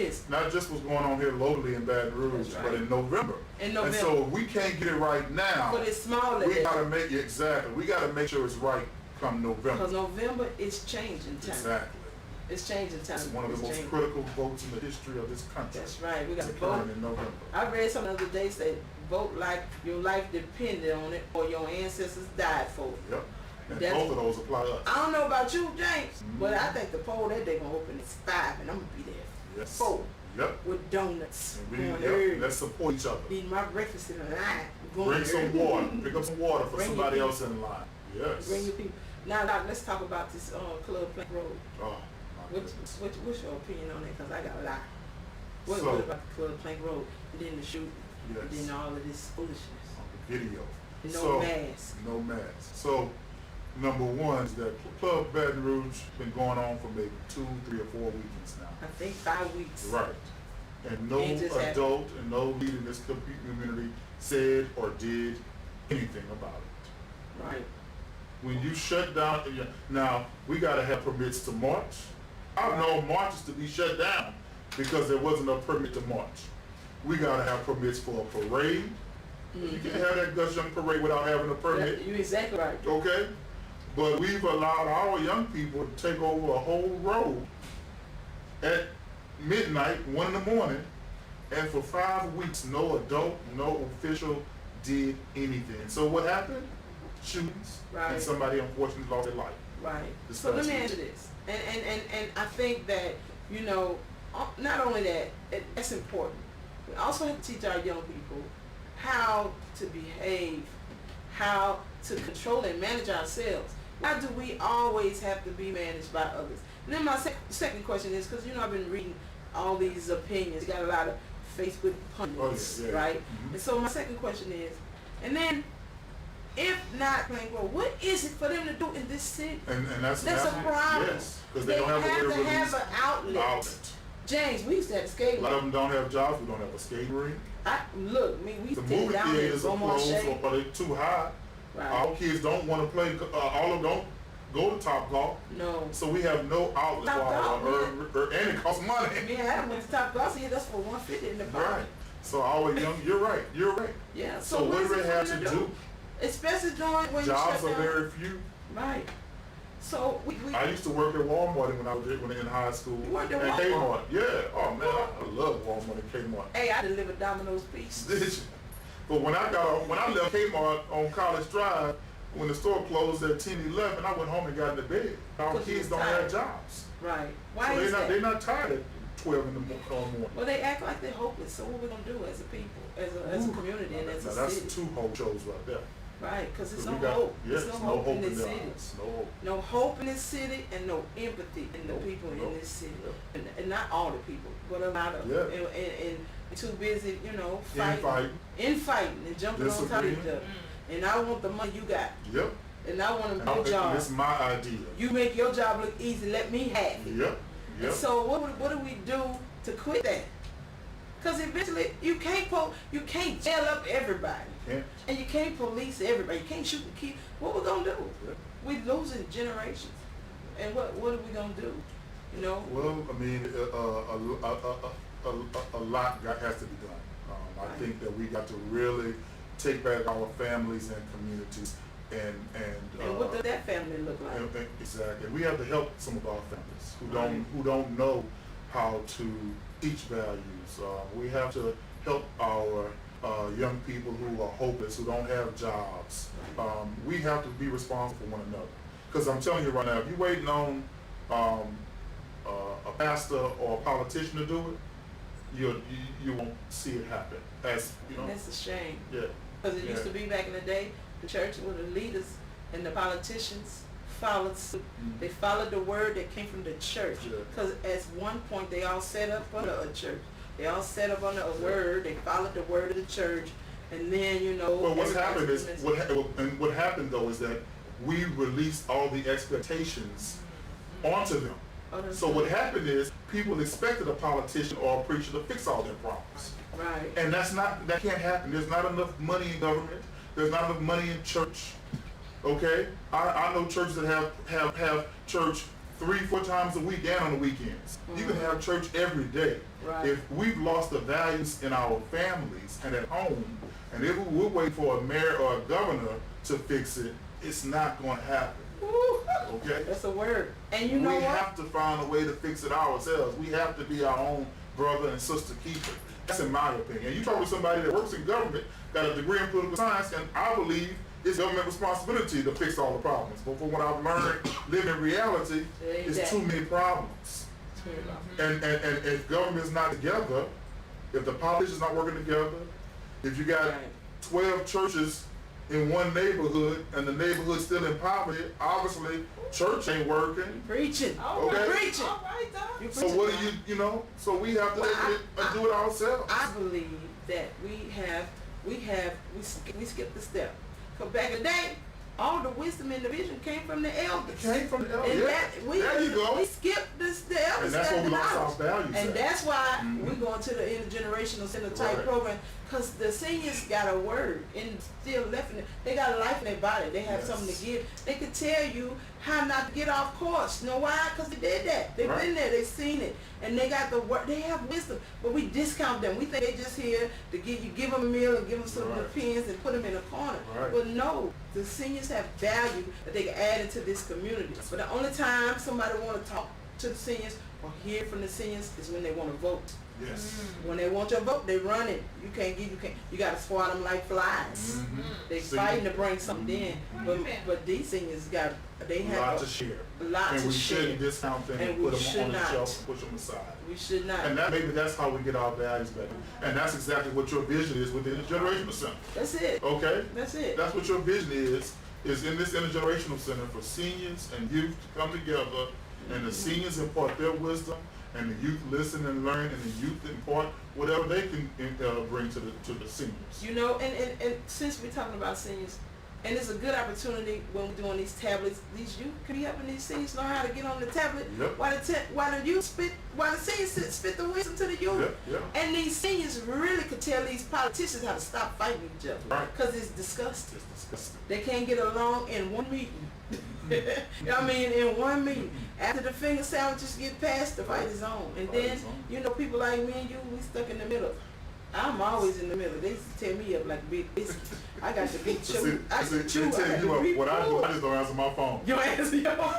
Speaker 2: what's going on here locally in Baton Rouge,
Speaker 1: That's right.
Speaker 2: but in November.
Speaker 1: In November.
Speaker 2: And so if we can't get it right now,
Speaker 1: For this small
Speaker 2: we
Speaker 1: election.
Speaker 2: gotta make it exactly. We gotta make sure it's right come November.
Speaker 1: Because November is changing time.
Speaker 2: Exactly.
Speaker 1: It's changing time.
Speaker 2: It's one of the most
Speaker 1: changing.
Speaker 2: critical votes in the history of this country.
Speaker 1: That's right. We got to
Speaker 2: It's
Speaker 1: vote.
Speaker 2: occurring in November.
Speaker 1: I read some the other day say vote like your life depended on it or your ancestors died for it.
Speaker 2: Yep. And
Speaker 1: That's-
Speaker 2: both of those apply to us.
Speaker 1: I don't know about you, James, but I think the poll that day gonna open is 5 and I'm gonna be there.
Speaker 2: Yes.
Speaker 1: 4
Speaker 2: Yep.
Speaker 1: with donuts.
Speaker 2: And
Speaker 1: Going
Speaker 2: yep.
Speaker 1: early.
Speaker 2: Let's support each other.
Speaker 1: Eating my breakfast in the line. Going
Speaker 2: Bring some
Speaker 1: early.
Speaker 2: water. Pick up some water for
Speaker 1: Bring your
Speaker 2: somebody
Speaker 1: people.
Speaker 2: else in line. Yes.
Speaker 1: Bring your people. Now, Doc, let's talk about this Club Plank Road.
Speaker 2: Oh, my goodness.
Speaker 1: What's your opinion on that? Because I got a lot. What
Speaker 2: So-
Speaker 1: about the Club Plank Road? And then the shooting.
Speaker 2: Yes.
Speaker 1: And then all of this foolishness.
Speaker 2: Video.
Speaker 1: No mask.
Speaker 2: No mask. So, number one is that Club Baton Rouge been going on for maybe 2, 3, or 4 weekends now.
Speaker 1: I think 5 weeks.
Speaker 2: Right. And no
Speaker 1: It just
Speaker 2: adult and no leader in this community said or did anything about it.
Speaker 1: Right.
Speaker 2: When you shut down, now we got to have permits to march. I've known marches to be shut down because there wasn't a permit to march. We got to have permits for a parade. You can't have that Gus Young parade without having a permit.
Speaker 1: You're exactly right.
Speaker 2: Okay? But we've allowed our young people to take over a whole road at midnight, 1 in the morning, and for 5 weeks, no adult, no official did anything. So what happened? Shootings,
Speaker 1: Right.
Speaker 2: and somebody unfortunately lost their life.
Speaker 1: Right.
Speaker 2: This
Speaker 1: So let
Speaker 2: past
Speaker 1: me
Speaker 2: week.
Speaker 1: answer this. And I think that, you know, not only that, it's important. We also have to teach our young people how to behave, how to control and manage ourselves. Why do we always have to be managed by others? And then my second question is, because, you know, I've been reading all these opinions, got a lot of Facebook pundits,
Speaker 2: yeah.
Speaker 1: right?
Speaker 2: Mhm.
Speaker 1: And so my second question is, and then, if not playing well, what is it for them to do in this city?
Speaker 2: And that's
Speaker 1: That's a problem.
Speaker 2: Yes, because they don't have a way to
Speaker 1: to have
Speaker 2: release
Speaker 1: an outlet. James, we used to have a skate
Speaker 2: A lot of
Speaker 1: rink.
Speaker 2: them don't have jobs. We don't have a skating rink.
Speaker 1: We
Speaker 2: The
Speaker 1: used to take
Speaker 2: movie
Speaker 1: down there
Speaker 2: theaters are closed
Speaker 1: Beaumont
Speaker 2: or they're too high.
Speaker 1: Right.
Speaker 2: Our kids don't want to play. All of them don't go to Top Golf.
Speaker 1: No.
Speaker 2: So we have no outlet for
Speaker 1: Top Golf,
Speaker 2: and it costs money.
Speaker 1: Me and Adam went to Top Golf, here, that's for $150 in the park.
Speaker 2: Right. So our young, you're right.
Speaker 1: Yeah.
Speaker 2: So what
Speaker 1: is
Speaker 2: do
Speaker 1: it
Speaker 2: they
Speaker 1: for
Speaker 2: have
Speaker 1: them
Speaker 2: to do?
Speaker 1: Especially during when
Speaker 2: Jobs
Speaker 1: you
Speaker 2: are
Speaker 1: shut down.
Speaker 2: very few.
Speaker 1: Right. So we
Speaker 2: I used to work at Walmart when I was in high school.
Speaker 1: You worked at
Speaker 2: And
Speaker 1: Walmart?
Speaker 2: Kmart. Yeah. Oh man, I love Walmart and Kmart.
Speaker 1: hey, I delivered Domino's pizza.
Speaker 2: Did you? But when I left Kmart on College Drive, when the store closed at 10:11, I went home and got into bed. Our
Speaker 1: 'Cause you
Speaker 2: kids
Speaker 1: was
Speaker 2: don't have
Speaker 1: tired.
Speaker 2: jobs.
Speaker 1: Right. Why
Speaker 2: So
Speaker 1: is that?
Speaker 2: they're not tired at 12 in the morning.
Speaker 1: Well, they act like they're hopeless. So what we gonna do as a people, as a community, and as
Speaker 2: Now
Speaker 1: a
Speaker 2: that's
Speaker 1: city?
Speaker 2: 2 whole shows right there.
Speaker 1: Right, because there's
Speaker 2: 'Cause
Speaker 1: no
Speaker 2: we got-
Speaker 1: hope.
Speaker 2: Yes,
Speaker 1: There's no hope in this
Speaker 2: their
Speaker 1: city.
Speaker 2: eyes. No hope.
Speaker 1: No hope in this city, and no empathy in the
Speaker 2: Nope,
Speaker 1: people
Speaker 2: nope,
Speaker 1: in this city.
Speaker 2: yep.
Speaker 1: And not all the people, but a lot of them.
Speaker 2: Yeah.
Speaker 1: And too busy, you know,
Speaker 2: Infighting.
Speaker 1: infighting and jumping on top of each
Speaker 2: Disagreeing.
Speaker 1: other. And I want the money you got,
Speaker 2: Yep.
Speaker 1: and I want
Speaker 2: And
Speaker 1: your job.
Speaker 2: this is my idea.
Speaker 1: You make your job look easy. Let me have it.
Speaker 2: Yep.
Speaker 1: And
Speaker 2: Yep.
Speaker 1: so what do we do to quit that? Because eventually you can't jail up everybody.
Speaker 2: Can't.
Speaker 1: And you can't police everybody. You can't shoot the kid. What we gonna do?
Speaker 2: Yep.
Speaker 1: We losing generations. And what are we gonna do? You know?
Speaker 2: Well, I mean, a lot has to be done. I
Speaker 1: Right.
Speaker 2: think that we got to really take back our families and communities
Speaker 1: And what does that family look like?
Speaker 2: exactly. We have to help some of our families who don't know how to teach values. We have to help our young people who are hopeless, who don't have jobs. We have to be responsible for one another. Because I'm telling you right now, if you're waiting on a pastor or a politician to do it, you won't see it happen. As you know,
Speaker 1: And that's a shame.
Speaker 2: yeah.
Speaker 1: Because it used to be back in the day, the church where the leaders and the politicians followed suit.
Speaker 2: Mhm.
Speaker 1: They followed the word that came from the church.
Speaker 2: Yeah.
Speaker 1: Because at one point they all set up under a church. They all set up under a word. They followed the word of the church. And then, you know.
Speaker 2: Well, what's
Speaker 1: everybody
Speaker 2: happened is
Speaker 1: was
Speaker 2: what happened though is that we released all the expectations onto them. So what happened is people expected a politician or a preacher to fix all their problems.
Speaker 1: Right.
Speaker 2: And that can't happen. There's not enough money in government. There's not enough money in church. Okay? I know churches that have church 3-4 times a week and on the weekends. You can have church every day.
Speaker 1: Right.
Speaker 2: If we've lost the values in our families and at home, and if we'll wait for a mayor or a governor to fix it, it's not going to happen.
Speaker 1: Woo.
Speaker 2: Okay?
Speaker 1: That's a word. And you know
Speaker 2: we
Speaker 1: what?
Speaker 2: have to find a way to fix it ourselves. We have to be our own brother and sister keeper. That's in my opinion. And you talk to somebody that works in government, got a degree in political science, and I believe it's government responsibility to fix all the problems. But from what I've learned, living in reality, it's too many problems. And if government is not together, if the politicians not working together, if you got 12 churches in one neighborhood and the neighborhood's still in poverty, obviously church ain't working.
Speaker 1: Preaching.
Speaker 2: Okay.
Speaker 1: Preaching.
Speaker 4: All right, Doc.
Speaker 2: So what do you know? So we have to do it ourselves.
Speaker 1: I believe that we skipped the step. Cause back in the day, all the wisdom and the vision came from the elders.
Speaker 2: It came from the elders.
Speaker 1: And
Speaker 2: Yeah. There you go.
Speaker 1: we skipped the elders.
Speaker 2: And that's where we lost our values
Speaker 1: And
Speaker 2: at.
Speaker 1: that's why we're going to the intergenerational center type program. Because the seniors got a word and still left in it. They got a life in their body. They have something to give. They can tell you how not to get off course. You know why? Because they did that. They've been there. They've seen it. And they got the word. They have wisdom. But we discount them. We think they're just here to give them a meal and give them some of the pens and put them in a corner. But no, the seniors have value that they can add into this community. But the only time somebody want to talk to the seniors or hear from the seniors is when they want to vote.
Speaker 2: Yes.
Speaker 1: When they want your vote, they run it. You got to swat them like flies. They fighting to bring something in. But these seniors they have
Speaker 2: a lot to share.
Speaker 1: And
Speaker 2: we shouldn't discount them and put them on the shelf and push them aside.
Speaker 1: We should not.
Speaker 2: And maybe that's how we get our values back. And that's exactly what your vision is within the generational center.
Speaker 1: That's it.
Speaker 2: Okay?
Speaker 1: That's it.
Speaker 2: That's what your vision is in this intergenerational center for seniors and youth to come together, and the seniors impart their wisdom, and the youth listen and learn, and the youth impart whatever they can bring to the seniors.
Speaker 1: You know, and since we're talking about seniors, and it's a good opportunity when we're doing these tablets, these youth could be helping these seniors learn how to get on the tablet.
Speaker 2: Yep.
Speaker 1: While the seniors spit the wisdom to the youth.
Speaker 2: Yep.
Speaker 1: And these seniors really could tell these politicians how to stop fighting each other.
Speaker 2: Right.
Speaker 1: Because it's disgusting.
Speaker 2: It's disgusting.
Speaker 1: They can't get along in one meeting. In one meeting. After the finger sandwiches get passed, the fight is on. And then, people like me and you, we stuck in the middle. I'm always in the middle. They tear me up like a big biscuit. I got to be chewed. I got to chew.
Speaker 2: What I do, I just don't answer my phone.
Speaker 1: You answer your phone.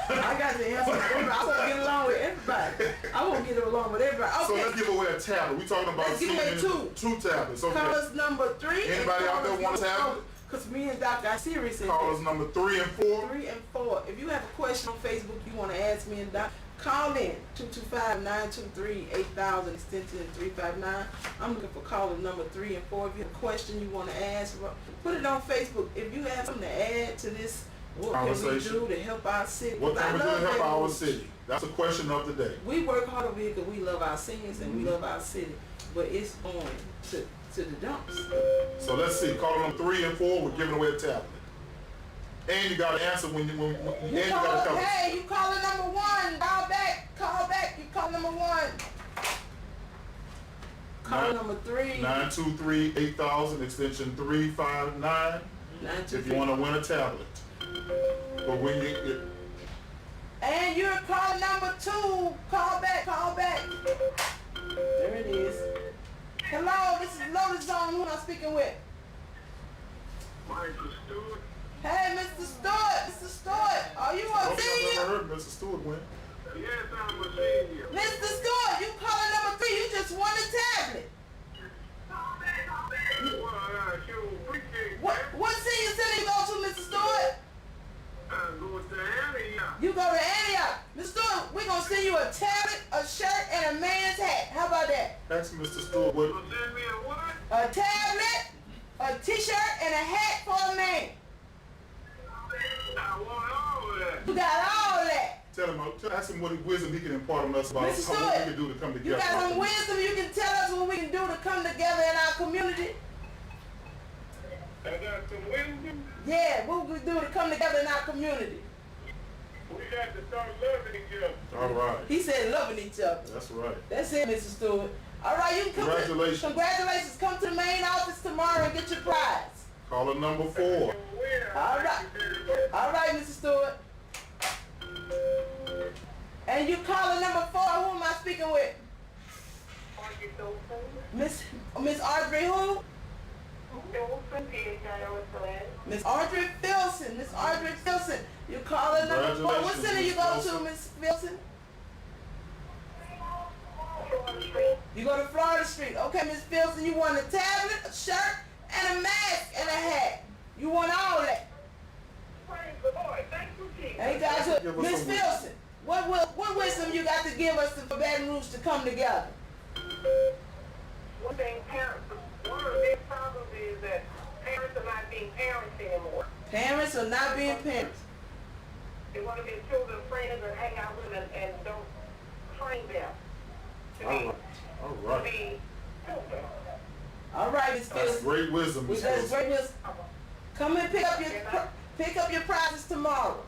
Speaker 1: I got to answer everybody. I won't get along with everybody. I won't get along with everybody. Okay.
Speaker 2: So let's give away a tablet. We're talking about
Speaker 1: let's give away
Speaker 2: two tablets. Okay.
Speaker 1: Callers number 3.
Speaker 2: Anybody out there want a tablet?
Speaker 1: Because me and Doc got serious in
Speaker 2: Callers number 3 and 4.
Speaker 1: 3 and 4. If you have a question on Facebook you want to ask me and Doc, call in 225-923-8000 extension 359. I'm looking for caller number 3 and 4. If you have a question you want to ask, put it on Facebook. If you have something to add to this, what can we do to help our city?
Speaker 2: What can we do to help our city? That's the question of the day.
Speaker 1: We work hard over here because we love our seniors and we love our city, but it's going to the dumps.
Speaker 2: So let's see. Caller number 3 and 4, we're giving away a tablet. And you got to answer when you got to tell us.
Speaker 1: Hey, you calling number 1. Call back. You call number 1. Call number 3.
Speaker 2: 923-8000 extension 359. If you want to win a tablet. But when
Speaker 1: and you're calling number 2. Call back. There it is. Hello, this is Lotus Zone. Who am I speaking with?
Speaker 5: Mr. Stewart.
Speaker 1: Hey, Mr. Stewart. Are you a senior?
Speaker 2: I've never heard Mr. Stewart win.
Speaker 5: Yes, I'm a senior.
Speaker 1: Mr. Stewart, you calling number 3. You just won a tablet.
Speaker 5: Well, I sure appreciate that.
Speaker 1: What senior center you go to, Mr. Stewart?
Speaker 5: I'm going to Antioch.
Speaker 1: You go to Antioch. Mr. Stewart, we're going to send you a tablet, a shirt, and a man's hat. How about that?
Speaker 2: Ask Mr. Stewart what.
Speaker 5: You'll send me a what?
Speaker 1: A tablet, a t-shirt, and a hat for a man.
Speaker 5: I want all of that.
Speaker 1: You got all that.
Speaker 2: Ask him what wisdom he can impart on us about
Speaker 1: Mr.
Speaker 2: what we
Speaker 1: Stewart,
Speaker 2: can do to come
Speaker 1: you
Speaker 2: together.
Speaker 1: got some wisdom you can tell us what we can do to come together in our community?
Speaker 5: I got some wisdom.
Speaker 1: Yeah, what we can do to come together in our community?
Speaker 5: We got to start loving each other.
Speaker 2: All right.
Speaker 1: He said loving each other.
Speaker 2: That's right.
Speaker 1: That's it, Mr. Stewart. All right, you can come.
Speaker 2: Congratulations.
Speaker 1: Congratulations. Come to the main office tomorrow and get your prize.
Speaker 2: Caller number 4.
Speaker 1: All right. All right, Mr. Stewart. And you caller number 4. Who am I speaking with? Miss Audrey who? Miss Audrey Filson. Miss Audrey Filson. You caller number 4. What center you go to, Miss Filson? You go to Florida Street. Okay, Miss Filson, you want a tablet, a shirt, and a mask, and a hat. You want all that.
Speaker 5: Praise the Lord. Thank you, Jesus.
Speaker 1: Hey guys, Miss Filson, what wisdom you got to give us for Baton Rouge to come together?
Speaker 5: One thing, one of the big problems is that parents are not being parents anymore.
Speaker 1: Parents are not being parents.
Speaker 5: They want to be children's friends and hang out with them and don't train them to be,
Speaker 2: All right.
Speaker 5: to be children.
Speaker 1: All right, Miss
Speaker 2: That's
Speaker 1: Filson.
Speaker 2: great wisdom, Miss
Speaker 1: That's
Speaker 2: Wilson.
Speaker 1: great wisdom. Come and pick up your prizes tomorrow.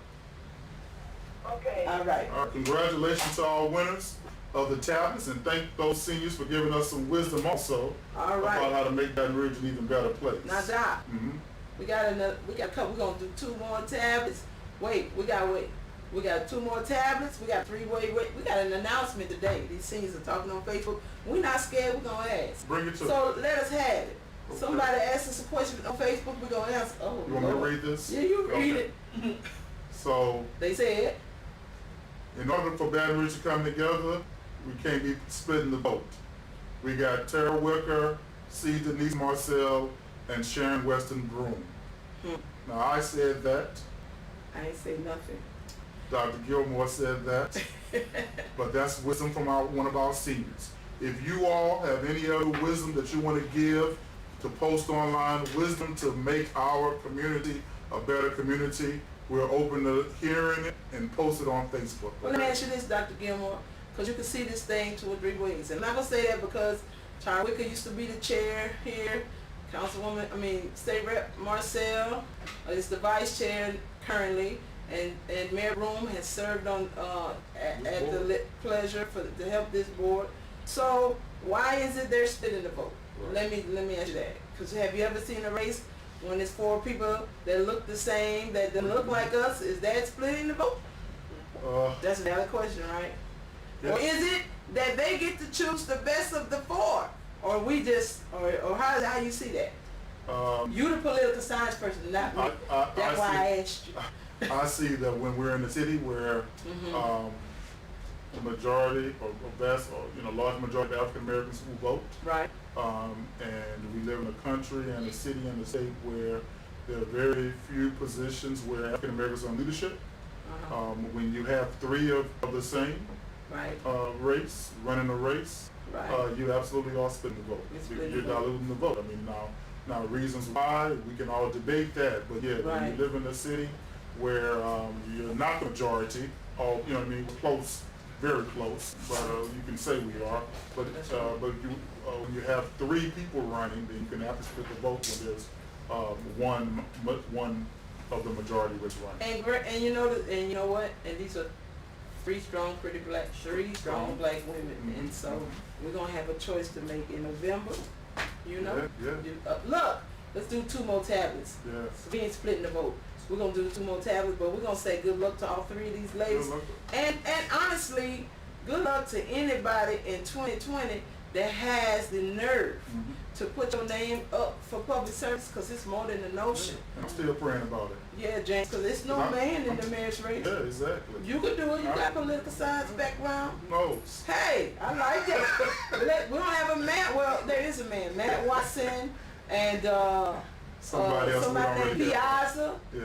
Speaker 5: Okay.
Speaker 1: All right.
Speaker 2: All right, congratulations to all winners of the tablets, and thank those seniors for giving us some wisdom also
Speaker 1: All
Speaker 2: about
Speaker 1: right.
Speaker 2: how to make Baton Rouge an even better place.
Speaker 1: Now, Doc,
Speaker 2: Mm-hmm.
Speaker 1: we got a couple. We're gonna do 2 more tablets. Wait. We got 2 more tablets. We got 3 way. We got an announcement today. These seniors are talking on Facebook. We're not scared. We're gonna ask.
Speaker 2: Bring it to
Speaker 1: So let us have it.
Speaker 2: Okay.
Speaker 1: Somebody asked us a question on Facebook. We're gonna answer. Oh,
Speaker 2: You want me to
Speaker 1: Lord.
Speaker 2: read this?
Speaker 1: Yeah, you read
Speaker 2: Okay.
Speaker 1: it.
Speaker 2: So,
Speaker 1: They said.
Speaker 2: in order for Baton Rouge to come together, we can't be splitting the vote. We got Tara Wicker, C. Denise Marcel, and Sharon Weston Broom. Now, I said that.
Speaker 1: I ain't say nothing.
Speaker 2: Dr. Gilmore said that. But that's wisdom from one of our seniors. If you all have any other wisdom that you want to give to post online, wisdom to make our community a better community, we're open to hearing it and post it on Facebook.
Speaker 1: Well, let me ask you this, Dr. Gilmore, because you can see this thing 2 or 3 ways. And I'm not going to say that because Tara Wicker used to be the chair here. State Rep Marcel is the vice chair currently. And Mayor Broom has served on at the pleasure to help this board. So why is it they're splitting the vote?
Speaker 2: Right.
Speaker 1: Let me ask you that. Because have you ever seen a race when it's 4 people that look the same, that look like us? Is that splitting the vote? That's a valid question, right?
Speaker 2: Yeah.
Speaker 1: Or is it that they get to choose the best of the 4? Or we just, or how you see that? You the political science person, not me. That's why I asked you.
Speaker 2: I see that when we're in a city where the majority or vast or large majority of African Americans who vote,
Speaker 1: Right.
Speaker 2: and we live in a country and a city and a state where there are very few positions where African Americans are in leadership. When you have 3 of the same
Speaker 1: Right.
Speaker 2: race running a race,
Speaker 1: Right.
Speaker 2: you absolutely are splitting the vote.
Speaker 1: You're splitting
Speaker 2: You're
Speaker 1: the vote.
Speaker 2: diluting the vote. I mean, now reasons why we can all debate that, but yeah, when
Speaker 1: Right.
Speaker 2: you live in a city where you're not the majority, or close, very close, but you can say we are. But when you have 3 people running, then you can have to split the vote when there's one of the majority was running.
Speaker 1: And you know what? And these are 3 strong black women, and so we're gonna have a choice to make in November. You know.
Speaker 2: Yeah.
Speaker 1: Look, let's do 2 more tablets.
Speaker 2: Yes.
Speaker 1: We ain't splitting the vote. We're gonna do 2 more tablets, but we're gonna say good luck to all 3 of these ladies.
Speaker 2: Good luck.
Speaker 1: And honestly, good luck to anybody in 2020 that has the nerve to put your name up for public service, because it's more than a notion.
Speaker 2: And I'm still praying about it.
Speaker 1: Yeah, James, because there's no man in the marriage race.
Speaker 2: Yeah, exactly.
Speaker 1: You can do it. You got political science background.
Speaker 2: Who knows?
Speaker 1: Hey, I like that. We don't have a man. Well, there is a man, Matt Watson, and
Speaker 2: Somebody else we
Speaker 1: somebody
Speaker 2: already
Speaker 1: named
Speaker 2: got.
Speaker 1: Piazza.
Speaker 2: Yeah.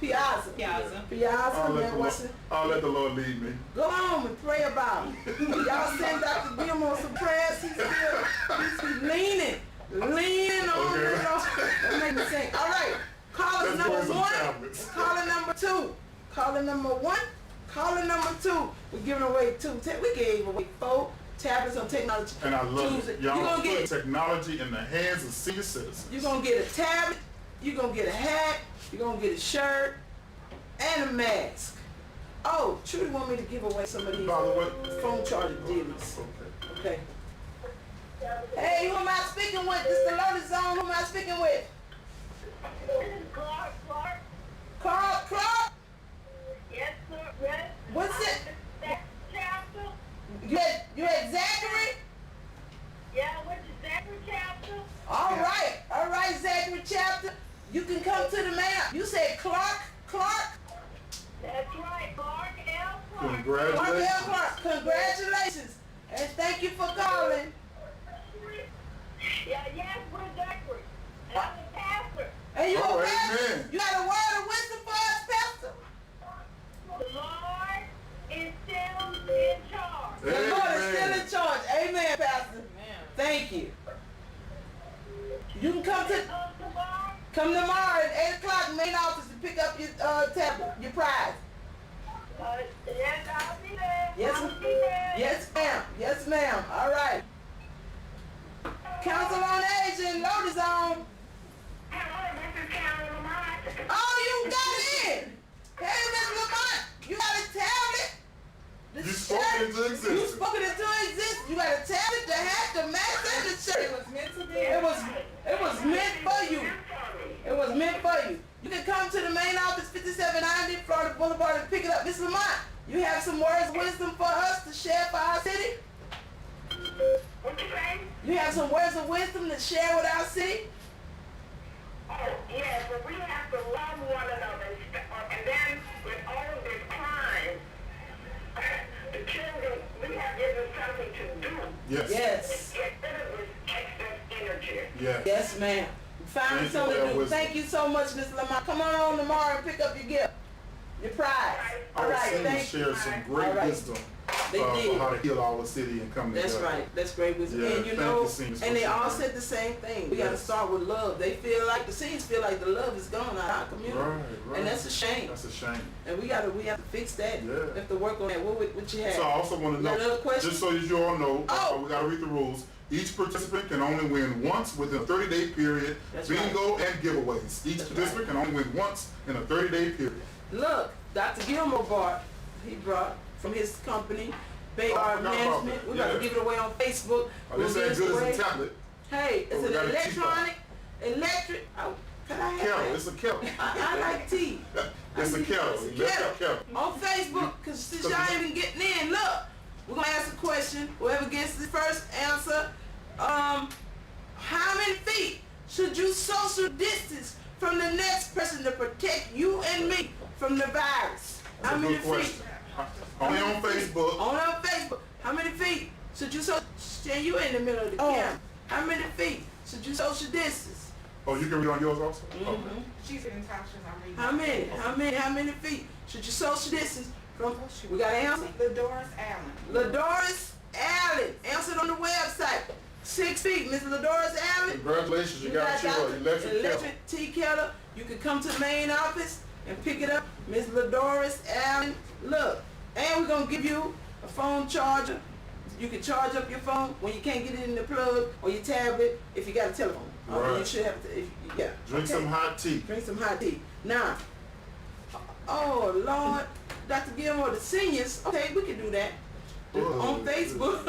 Speaker 1: Piazza, Matt Watson.
Speaker 2: I'll let the Lord lead me.
Speaker 1: Go home and pray about it. Y'all send Dr. Gilmore some prayers. He's leaning on
Speaker 2: Okay.
Speaker 1: it. Don't make me sing. All right. Caller
Speaker 2: Let's
Speaker 1: number
Speaker 2: go some
Speaker 1: 1.
Speaker 2: tablets.
Speaker 1: Caller number 2. Caller number 1. Caller number 2. We're giving away 2. We gave away 4 tablets on technology.
Speaker 2: And I love
Speaker 1: Tuesday.
Speaker 2: it.
Speaker 1: You're
Speaker 2: Y'all
Speaker 1: gonna
Speaker 2: put
Speaker 1: get
Speaker 2: technology in the hands of senior citizens.
Speaker 1: You're gonna get a tablet. You're gonna get a hat. You're gonna get a shirt. and a mask. Oh, Trudy want me to give away some of these
Speaker 2: By the way,
Speaker 1: phone charger deals.
Speaker 2: okay.
Speaker 1: Okay. Hey, who am I speaking with? This is the Loaded Zone. Who am I speaking with?
Speaker 5: Clark.
Speaker 1: Clark?
Speaker 5: Yes, sir. Yes.
Speaker 1: What's it?
Speaker 5: Chapter.
Speaker 1: You had Zachary?
Speaker 5: Yeah, what's the Zachary chapter?
Speaker 1: All right, Zachary Chapter. You can come to the man. You said Clark?
Speaker 5: That's right, Clark L. Clark.
Speaker 2: Congratulations.
Speaker 1: Clark. Congratulations. And thank you for calling.
Speaker 5: Yeah, yes, we're Zachary. And I'm the pastor.
Speaker 1: And you
Speaker 2: Oh,
Speaker 1: a pastor?
Speaker 2: amen.
Speaker 1: You got a word of wisdom for us, Pastor?
Speaker 5: The Lord is still in charge.
Speaker 1: The Lord is still
Speaker 2: Amen.
Speaker 1: in charge. Amen, Pastor. Thank you. You can come tomorrow at 8 o'clock main office to pick up your tablet, your prize.
Speaker 5: Yes, I'll be there.
Speaker 1: Yes,
Speaker 5: I'll be there.
Speaker 1: yes, ma'am. Yes, ma'am. All right. Council on Aging, Loaded Zone.
Speaker 5: Hello, this is Carol Lamont.
Speaker 1: Oh, you got in. Hey, Miss Lamont, you got a tablet? The
Speaker 2: You spoke
Speaker 1: shirt?
Speaker 2: into existence.
Speaker 1: You spoke it into existence. You got a tablet, the hat, the mask, and the shirt.
Speaker 5: It was meant to be.
Speaker 1: It was meant for you. It was meant for you. You can come to the main office, 5790 Florida Boulevard, and pick it up. Miss Lamont, you have some words of wisdom for us to share for our city?
Speaker 5: What you say?
Speaker 1: You have some words of wisdom to share with our city?
Speaker 5: Oh, yes, but we have to love one another. And then with all of this crime, the children, we have given something to do.
Speaker 2: Yes.
Speaker 1: Yes.
Speaker 5: Get rid of this excess energy.
Speaker 2: Yes.
Speaker 1: Yes, ma'am. Find
Speaker 2: Thank you
Speaker 1: something
Speaker 2: for
Speaker 1: to
Speaker 2: that
Speaker 1: do.
Speaker 2: wisdom.
Speaker 1: Thank you so much, Miss Lamont. Come on tomorrow and pick up your gift, your prize. All
Speaker 2: Our
Speaker 1: right,
Speaker 2: seniors
Speaker 1: thank you.
Speaker 2: shared some great
Speaker 1: All right.
Speaker 2: wisdom
Speaker 1: They did.
Speaker 2: for how to heal our city and come
Speaker 1: That's
Speaker 2: together.
Speaker 1: right. That's great wisdom.
Speaker 2: Yeah,
Speaker 1: And you
Speaker 2: thank
Speaker 1: know,
Speaker 2: you, seniors,
Speaker 1: and
Speaker 2: for
Speaker 1: they all
Speaker 2: sharing.
Speaker 1: said the same thing. We got to
Speaker 2: Yes.
Speaker 1: start with love. They feel like the seniors feel like the love is gone out of our community,
Speaker 2: Right.
Speaker 1: and that's a shame.
Speaker 2: That's a shame.
Speaker 1: And we have to fix that.
Speaker 2: Yeah.
Speaker 1: We have to work on that. What you have?
Speaker 2: So I also want to
Speaker 1: You got
Speaker 2: know,
Speaker 1: another question?
Speaker 2: just so as you all know,
Speaker 1: Oh.
Speaker 2: we got to read the rules. Each participant can only win once within a 30-day period.
Speaker 1: That's
Speaker 2: Bingo and giveaways. Each
Speaker 1: That's
Speaker 2: participant can only win once in a 30-day period.
Speaker 1: Look, Dr. Gilmore he brought from his company, Bay
Speaker 2: Oh, I
Speaker 1: Art
Speaker 2: forgot about
Speaker 1: Management.
Speaker 2: that.
Speaker 1: We're about to
Speaker 2: Yeah.
Speaker 1: give it away on Facebook.
Speaker 2: Oh,
Speaker 1: We'll
Speaker 2: this
Speaker 1: give
Speaker 2: ain't
Speaker 1: it
Speaker 2: good
Speaker 1: away.
Speaker 2: as a tablet.
Speaker 1: Hey, it's
Speaker 2: Oh, we
Speaker 1: an
Speaker 2: got a tea
Speaker 1: electric. Oh, can I have
Speaker 2: Kettle.
Speaker 1: that?
Speaker 2: It's a kettle.
Speaker 1: I like tea.
Speaker 2: It's a kettle.
Speaker 1: It's a
Speaker 2: Electric kettle.
Speaker 1: On Facebook, because since y'all ain't been getting in, look, we're going to ask a question. Whoever gets the first answer, how many feet should you social distance from the next person to protect you and me from the virus?
Speaker 2: That's
Speaker 1: How
Speaker 2: a
Speaker 1: many
Speaker 2: good
Speaker 1: feet?
Speaker 2: question. Only on Facebook.
Speaker 1: Only on Facebook. How many feet should you stand you in the middle of the camera? How many feet should you social distance?
Speaker 2: Oh, you can read on yours also?
Speaker 1: Mhm.
Speaker 6: She's in Tasha's. I'm reading.
Speaker 1: How many feet should you social distance from? We got an answer?
Speaker 6: Ladoris Allen.
Speaker 1: Ladoris Allen. Answered on the website. 6 feet, Miss Ladoris Allen.
Speaker 2: Congratulations, you got your electric kettle.
Speaker 1: electric tea kettle. You can come to the main office and pick it up. Miss Ladoris Allen. Look, and we're going to give you a phone charger. You can charge up your phone when you can't get it in the plug or your tablet if you got a telephone.
Speaker 2: Right.
Speaker 1: You should have yeah.
Speaker 2: Drink
Speaker 1: Okay.
Speaker 2: some hot tea.
Speaker 1: Drink some hot tea. Now, oh Lord, Dr. Gilmore, the seniors, okay, we can do that. On Facebook,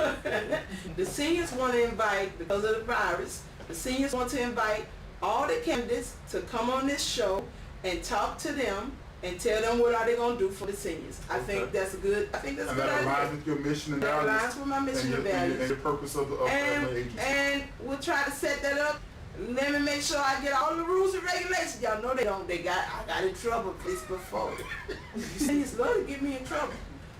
Speaker 1: the seniors want to invite, because of the virus, the seniors want to invite all the candidates to come on this show and talk to them and tell them what are they going to do for the seniors. I think that's a good
Speaker 2: And
Speaker 1: idea.
Speaker 2: that aligns with your mission and
Speaker 1: That
Speaker 2: values.
Speaker 1: aligns with my mission and values.
Speaker 2: And the purpose of the agency.
Speaker 1: And we'll try to set that up. Let me make sure I get all the rules and regulations. Y'all know I got in trouble for this before. Seniors love to get me in trouble.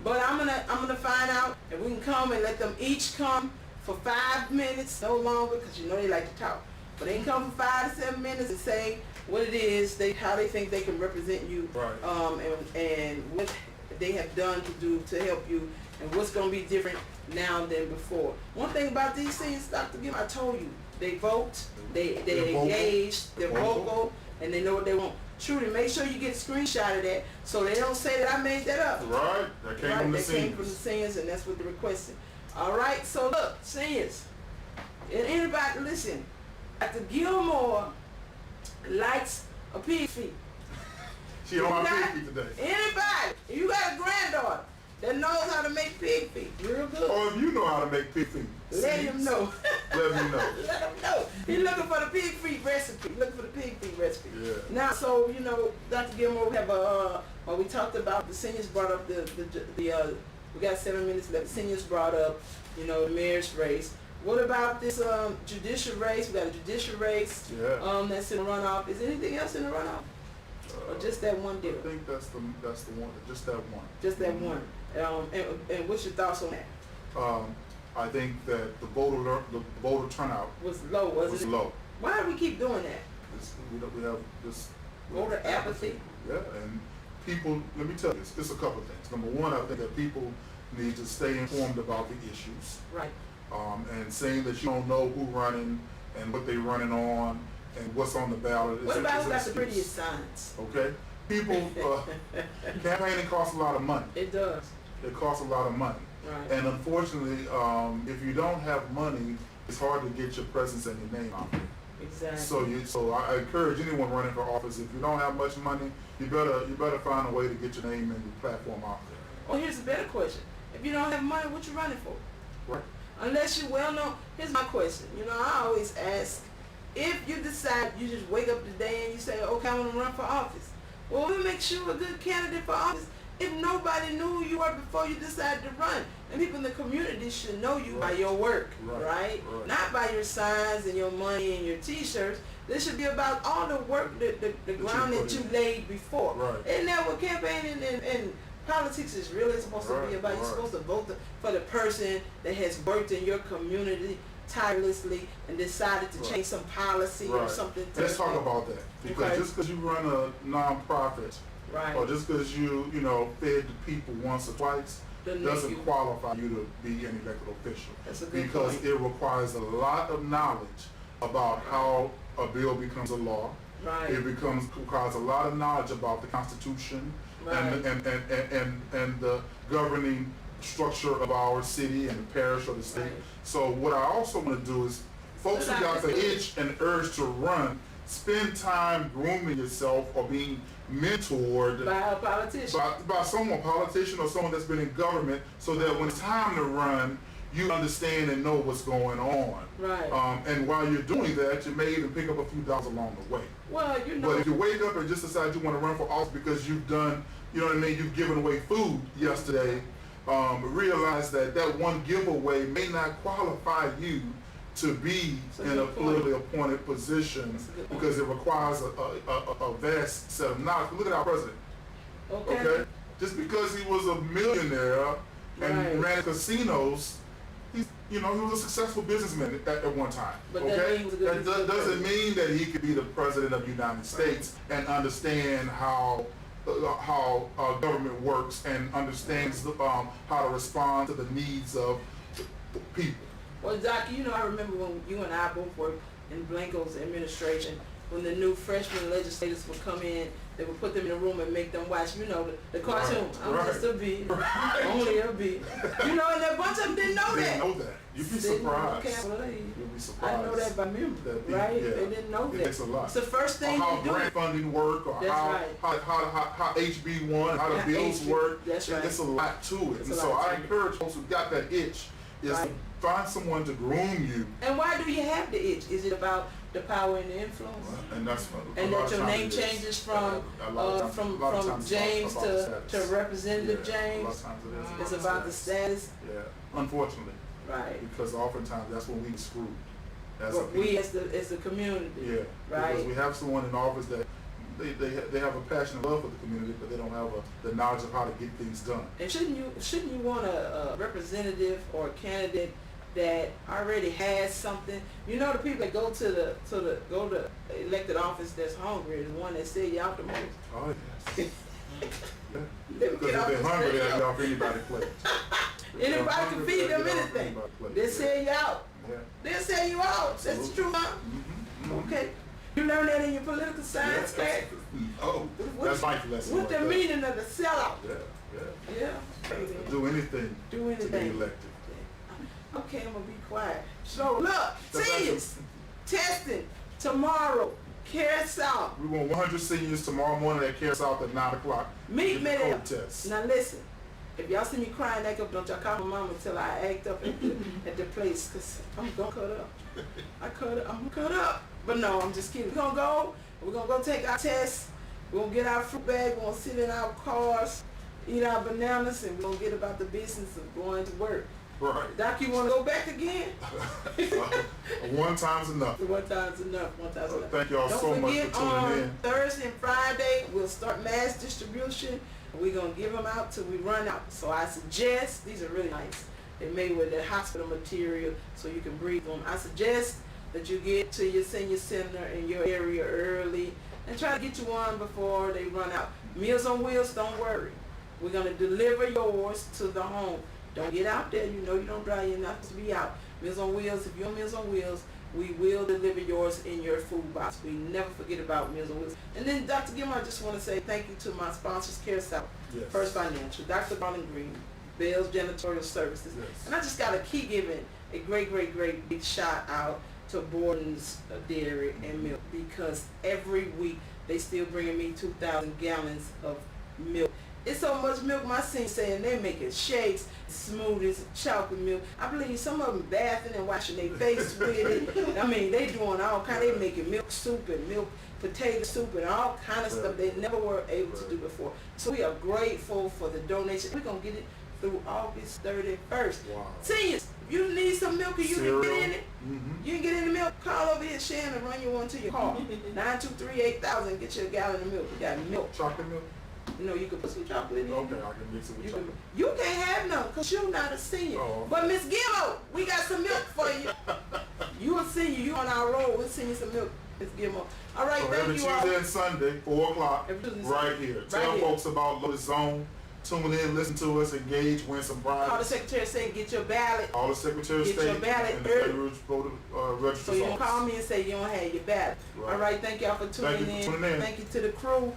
Speaker 1: But I'm gonna find out, and we can come and let them each come for 5 minutes, no longer, because you know they like to talk. But they can come for 5 to 7 minutes and say what it is, how they think they can represent you,
Speaker 2: Right.
Speaker 1: and what they have done to help you, and what's gonna be different now than before. One thing about these seniors, Dr. Gim, I told you, they vote, they're
Speaker 2: vocal.
Speaker 1: engaged, they're
Speaker 2: Vocal.
Speaker 1: vocal, and they know what they want. Trudy, make sure you get a screenshot of that so they don't say that I made that up.
Speaker 2: Right. That came from the
Speaker 1: That came from the
Speaker 2: seniors.
Speaker 1: seniors, and that's what they're requesting. All right, so look, seniors, and anybody, listen, Dr. Gilmore likes a pig feet.
Speaker 2: She on my pig feet today.
Speaker 1: Anybody, if you got a granddaughter that knows how to make pig feet, real good.
Speaker 2: Or if you know how to make pig feet,
Speaker 1: let him know.
Speaker 2: Let me know.
Speaker 1: Let him know. He's looking for the pig feet recipe. Looking for the pig feet recipe.
Speaker 2: Yeah.
Speaker 1: Now, so you know, Dr. Gilmore, we have we talked about the seniors brought up we got 7 minutes left. The seniors brought up, you know, the mayor's race. What about this judicial race? We got a judicial race.
Speaker 2: Yeah.
Speaker 1: That's in the runoff. Is anything else in the runoff? Or just that one deal?
Speaker 2: I think that's the one. Just that one.
Speaker 1: Just that one. And what's your thoughts on that?
Speaker 2: I think that the voter turnout
Speaker 1: Was low, wasn't it?
Speaker 2: low.
Speaker 1: Why do we keep doing that?
Speaker 2: We have this
Speaker 1: Voter apathy.
Speaker 2: Yeah, and people. Let me tell you, it's a couple of things. Number one, I think that people need to stay informed about the issues.
Speaker 1: Right.
Speaker 2: And saying that you don't know who running and what they running on and what's on the ballot.
Speaker 1: What about who got the prettiest signs?
Speaker 2: Okay. People, campaigning costs a lot of money.
Speaker 1: It does.
Speaker 2: It costs a lot of money.
Speaker 1: Right.
Speaker 2: And unfortunately, if you don't have money, it's hard to get your presence and your name out there.
Speaker 1: Exactly.
Speaker 2: So I encourage anyone running for office, if you don't have much money, you better find a way to get your name and your platform out there.
Speaker 1: Oh, here's a better question. If you don't have money, what you running for?
Speaker 2: Right.
Speaker 1: Unless you well known. Here's my question. You know, I always ask, if you decide, you just wake up today and you say, okay, I want to run for office. Well, what makes you a good candidate for office if nobody knew who you were before you decided to run? And people in the community should know you by your work, right? Not by your signs and your money and your t-shirts. This should be about all the work, the ground that you laid before.
Speaker 2: Right.
Speaker 1: Isn't that what campaigning and politics is really supposed to be about? You're supposed to vote for the person that has worked in your community tirelessly and decided to change some policy or something.
Speaker 2: Let's talk about that. Because just because you run a nonprofit, or just because you fed the people once or twice, doesn't qualify you to be an elected official.
Speaker 1: That's a good
Speaker 2: because
Speaker 1: point.
Speaker 2: it requires a lot of knowledge about how a bill becomes a law.
Speaker 1: Right.
Speaker 2: It requires a lot of knowledge about the Constitution and the governing structure of our city and the parish or the state.
Speaker 1: Right.
Speaker 2: So what I also want to do is, folks who got the itch and urge to run, spend time grooming yourself or being mentored
Speaker 1: by a politician,
Speaker 2: by someone, politician or someone that's been in government, so that when it's time to run, you understand and know what's going on.
Speaker 1: Right.
Speaker 2: And while you're doing that, you may even pick up a few dollars along the way.
Speaker 1: Well, you know.
Speaker 2: But if you wake up and just decide you want to run for office because you've done, you know what I mean, you've given away food yesterday, realize that one giveaway may not qualify you to be in a politically appointed position, because it requires a vast set of knowledge. Look at our president. Okay? Just because he was a millionaire and ran casinos, he was a successful businessman at one time.
Speaker 1: But
Speaker 2: that doesn't mean that he could be the president of the United States and understand how government works and understands how to respond to the needs of people.
Speaker 1: Well, Doc, I remember when you and I both worked in Blanco's administration, when the new freshman legislators would come in, they would put them in a room and make them watch, the cartoon. I'm just a bee, only a bee. And a bunch of them didn't know that.
Speaker 2: They didn't know that. You'd be surprised.
Speaker 1: You'd
Speaker 2: be surprised.
Speaker 1: I know that by memory, right?
Speaker 2: Yeah.
Speaker 1: They didn't know that.
Speaker 2: It takes a lot.
Speaker 1: It's the first thing
Speaker 2: how
Speaker 1: you do.
Speaker 2: grant funding work, or how HB1, how the bills work.
Speaker 1: That's right.
Speaker 2: It's a lot to it. And so I encourage folks who got that itch is to find someone to groom you.
Speaker 1: And why do you have the itch? Is it about the power and the influence?
Speaker 2: And that's
Speaker 1: and that your name changes from James to Representative James. It's about the status.
Speaker 2: Yeah, unfortunately.
Speaker 1: Right.
Speaker 2: Because oftentimes that's when we screwed.
Speaker 1: We as the community.
Speaker 2: Yeah.
Speaker 1: Right.
Speaker 2: Because we have someone in office that they have a passion and love for the community, but they don't have the knowledge of how to get things done.
Speaker 1: And shouldn't you want a representative or a candidate that already has something? The people that go to elected office that's hungry is the one that sell you out the most.
Speaker 2: Oh yes. Because if they're hungry, they'll get off anybody's plate.
Speaker 1: Anybody can feed them anything. They'll sell you out.
Speaker 2: Yeah.
Speaker 1: They'll sell you out. That's true, huh? Okay. You learn that in your political science class?
Speaker 2: Oh, that's my lesson.
Speaker 1: What's the meaning of the sellout? Yeah.
Speaker 2: Do anything to be elected.
Speaker 1: Okay, I'm going to be quiet. So, look, seniors, testing tomorrow. Care South.
Speaker 2: We want 100 seniors tomorrow morning at Care South at 9 o'clock.
Speaker 1: Meet me there.
Speaker 2: Test.
Speaker 1: Now listen, if y'all see me crying, act up, don't y'all call my mama until I act up at the place, because I'm going to cut up. I'm going to cut up. But no, I'm just kidding. We're going to go take our test. We're going to get our fruit bag. We're going to sit in our cars, eat our bananas, and we're going to get about the business of going to work.
Speaker 2: Right.
Speaker 1: Doc, you want to go back again?
Speaker 2: One time's enough.
Speaker 1: One time's enough. One time's enough.
Speaker 2: Thank y'all so much for tuning in.
Speaker 1: Thursday and Friday, we'll start mass distribution. We're going to give them out till we run out. So I suggest, these are really nice. They're made with the hospital material so you can breathe them. I suggest that you get to your senior center in your area early and try to get you one before they run out. Meals on Wheels, don't worry. We're going to deliver yours to the home. Don't get out there. You know you don't drive. You're not supposed to be out. Meals on Wheels, if you're on Meals on Wheels, we will deliver yours in your food box. We never forget about Meals on Wheels. And then, Dr. Gilmore, I just want to say thank you to my sponsors, Care South,
Speaker 2: Yes.
Speaker 1: First Financial, Dr. Garland Green, Bell's Janitorial Services.
Speaker 2: Yes.
Speaker 1: And I just got to keep giving a great big shout out to Borden's Dairy and Milk, because every week they still bringing me 2,000 gallons of milk. It's so much milk, my seniors saying they're making shakes, smoothies, chocolate milk. I believe some of them bathing and washing their face with it. I mean, they doing all kind. They making milk soup and milk potato soup and all kind of stuff they never were able to do before. So we are grateful for the donation. We're going to get it through August 31st.
Speaker 2: Wow.
Speaker 1: Seniors, if you need some milk and you can get in it, you can get in the milk, call over here, Shannon, and run you one to your car. 923-8000, get you a gallon of milk. We got milk.
Speaker 2: Chocolate milk?
Speaker 1: You know, you can put some chocolate in.
Speaker 2: Okay, I can mix it with chocolate.
Speaker 1: You can't have none because you're not a senior.
Speaker 2: Oh.
Speaker 1: But Miss Gilmore, we got some milk for you. You a senior, you on our road. We'll send you some milk, Miss Gilmore. All right,
Speaker 2: So
Speaker 1: thank
Speaker 2: every
Speaker 1: you
Speaker 2: Tuesday
Speaker 1: all.
Speaker 2: and Sunday, 4 o'clock,
Speaker 1: Every Tuesday and
Speaker 2: right
Speaker 1: Sunday.
Speaker 2: here.
Speaker 1: Right
Speaker 2: Tell
Speaker 1: here.
Speaker 2: folks about Lotus Zone. Tune in, listen to us, engage, win some
Speaker 1: Call the
Speaker 2: prizes.
Speaker 1: Secretary of State, get your ballot.
Speaker 2: All the Secretary of
Speaker 1: Get
Speaker 2: State
Speaker 1: your ballot
Speaker 2: and the
Speaker 1: early.
Speaker 2: Federal Voter
Speaker 1: So
Speaker 2: Register's
Speaker 1: you don't call
Speaker 2: office.
Speaker 1: me and say you don't have your ballot.
Speaker 2: Right.
Speaker 1: All right, thank y'all for tuning
Speaker 2: Thank you for tuning in.
Speaker 1: Thank you to the crew.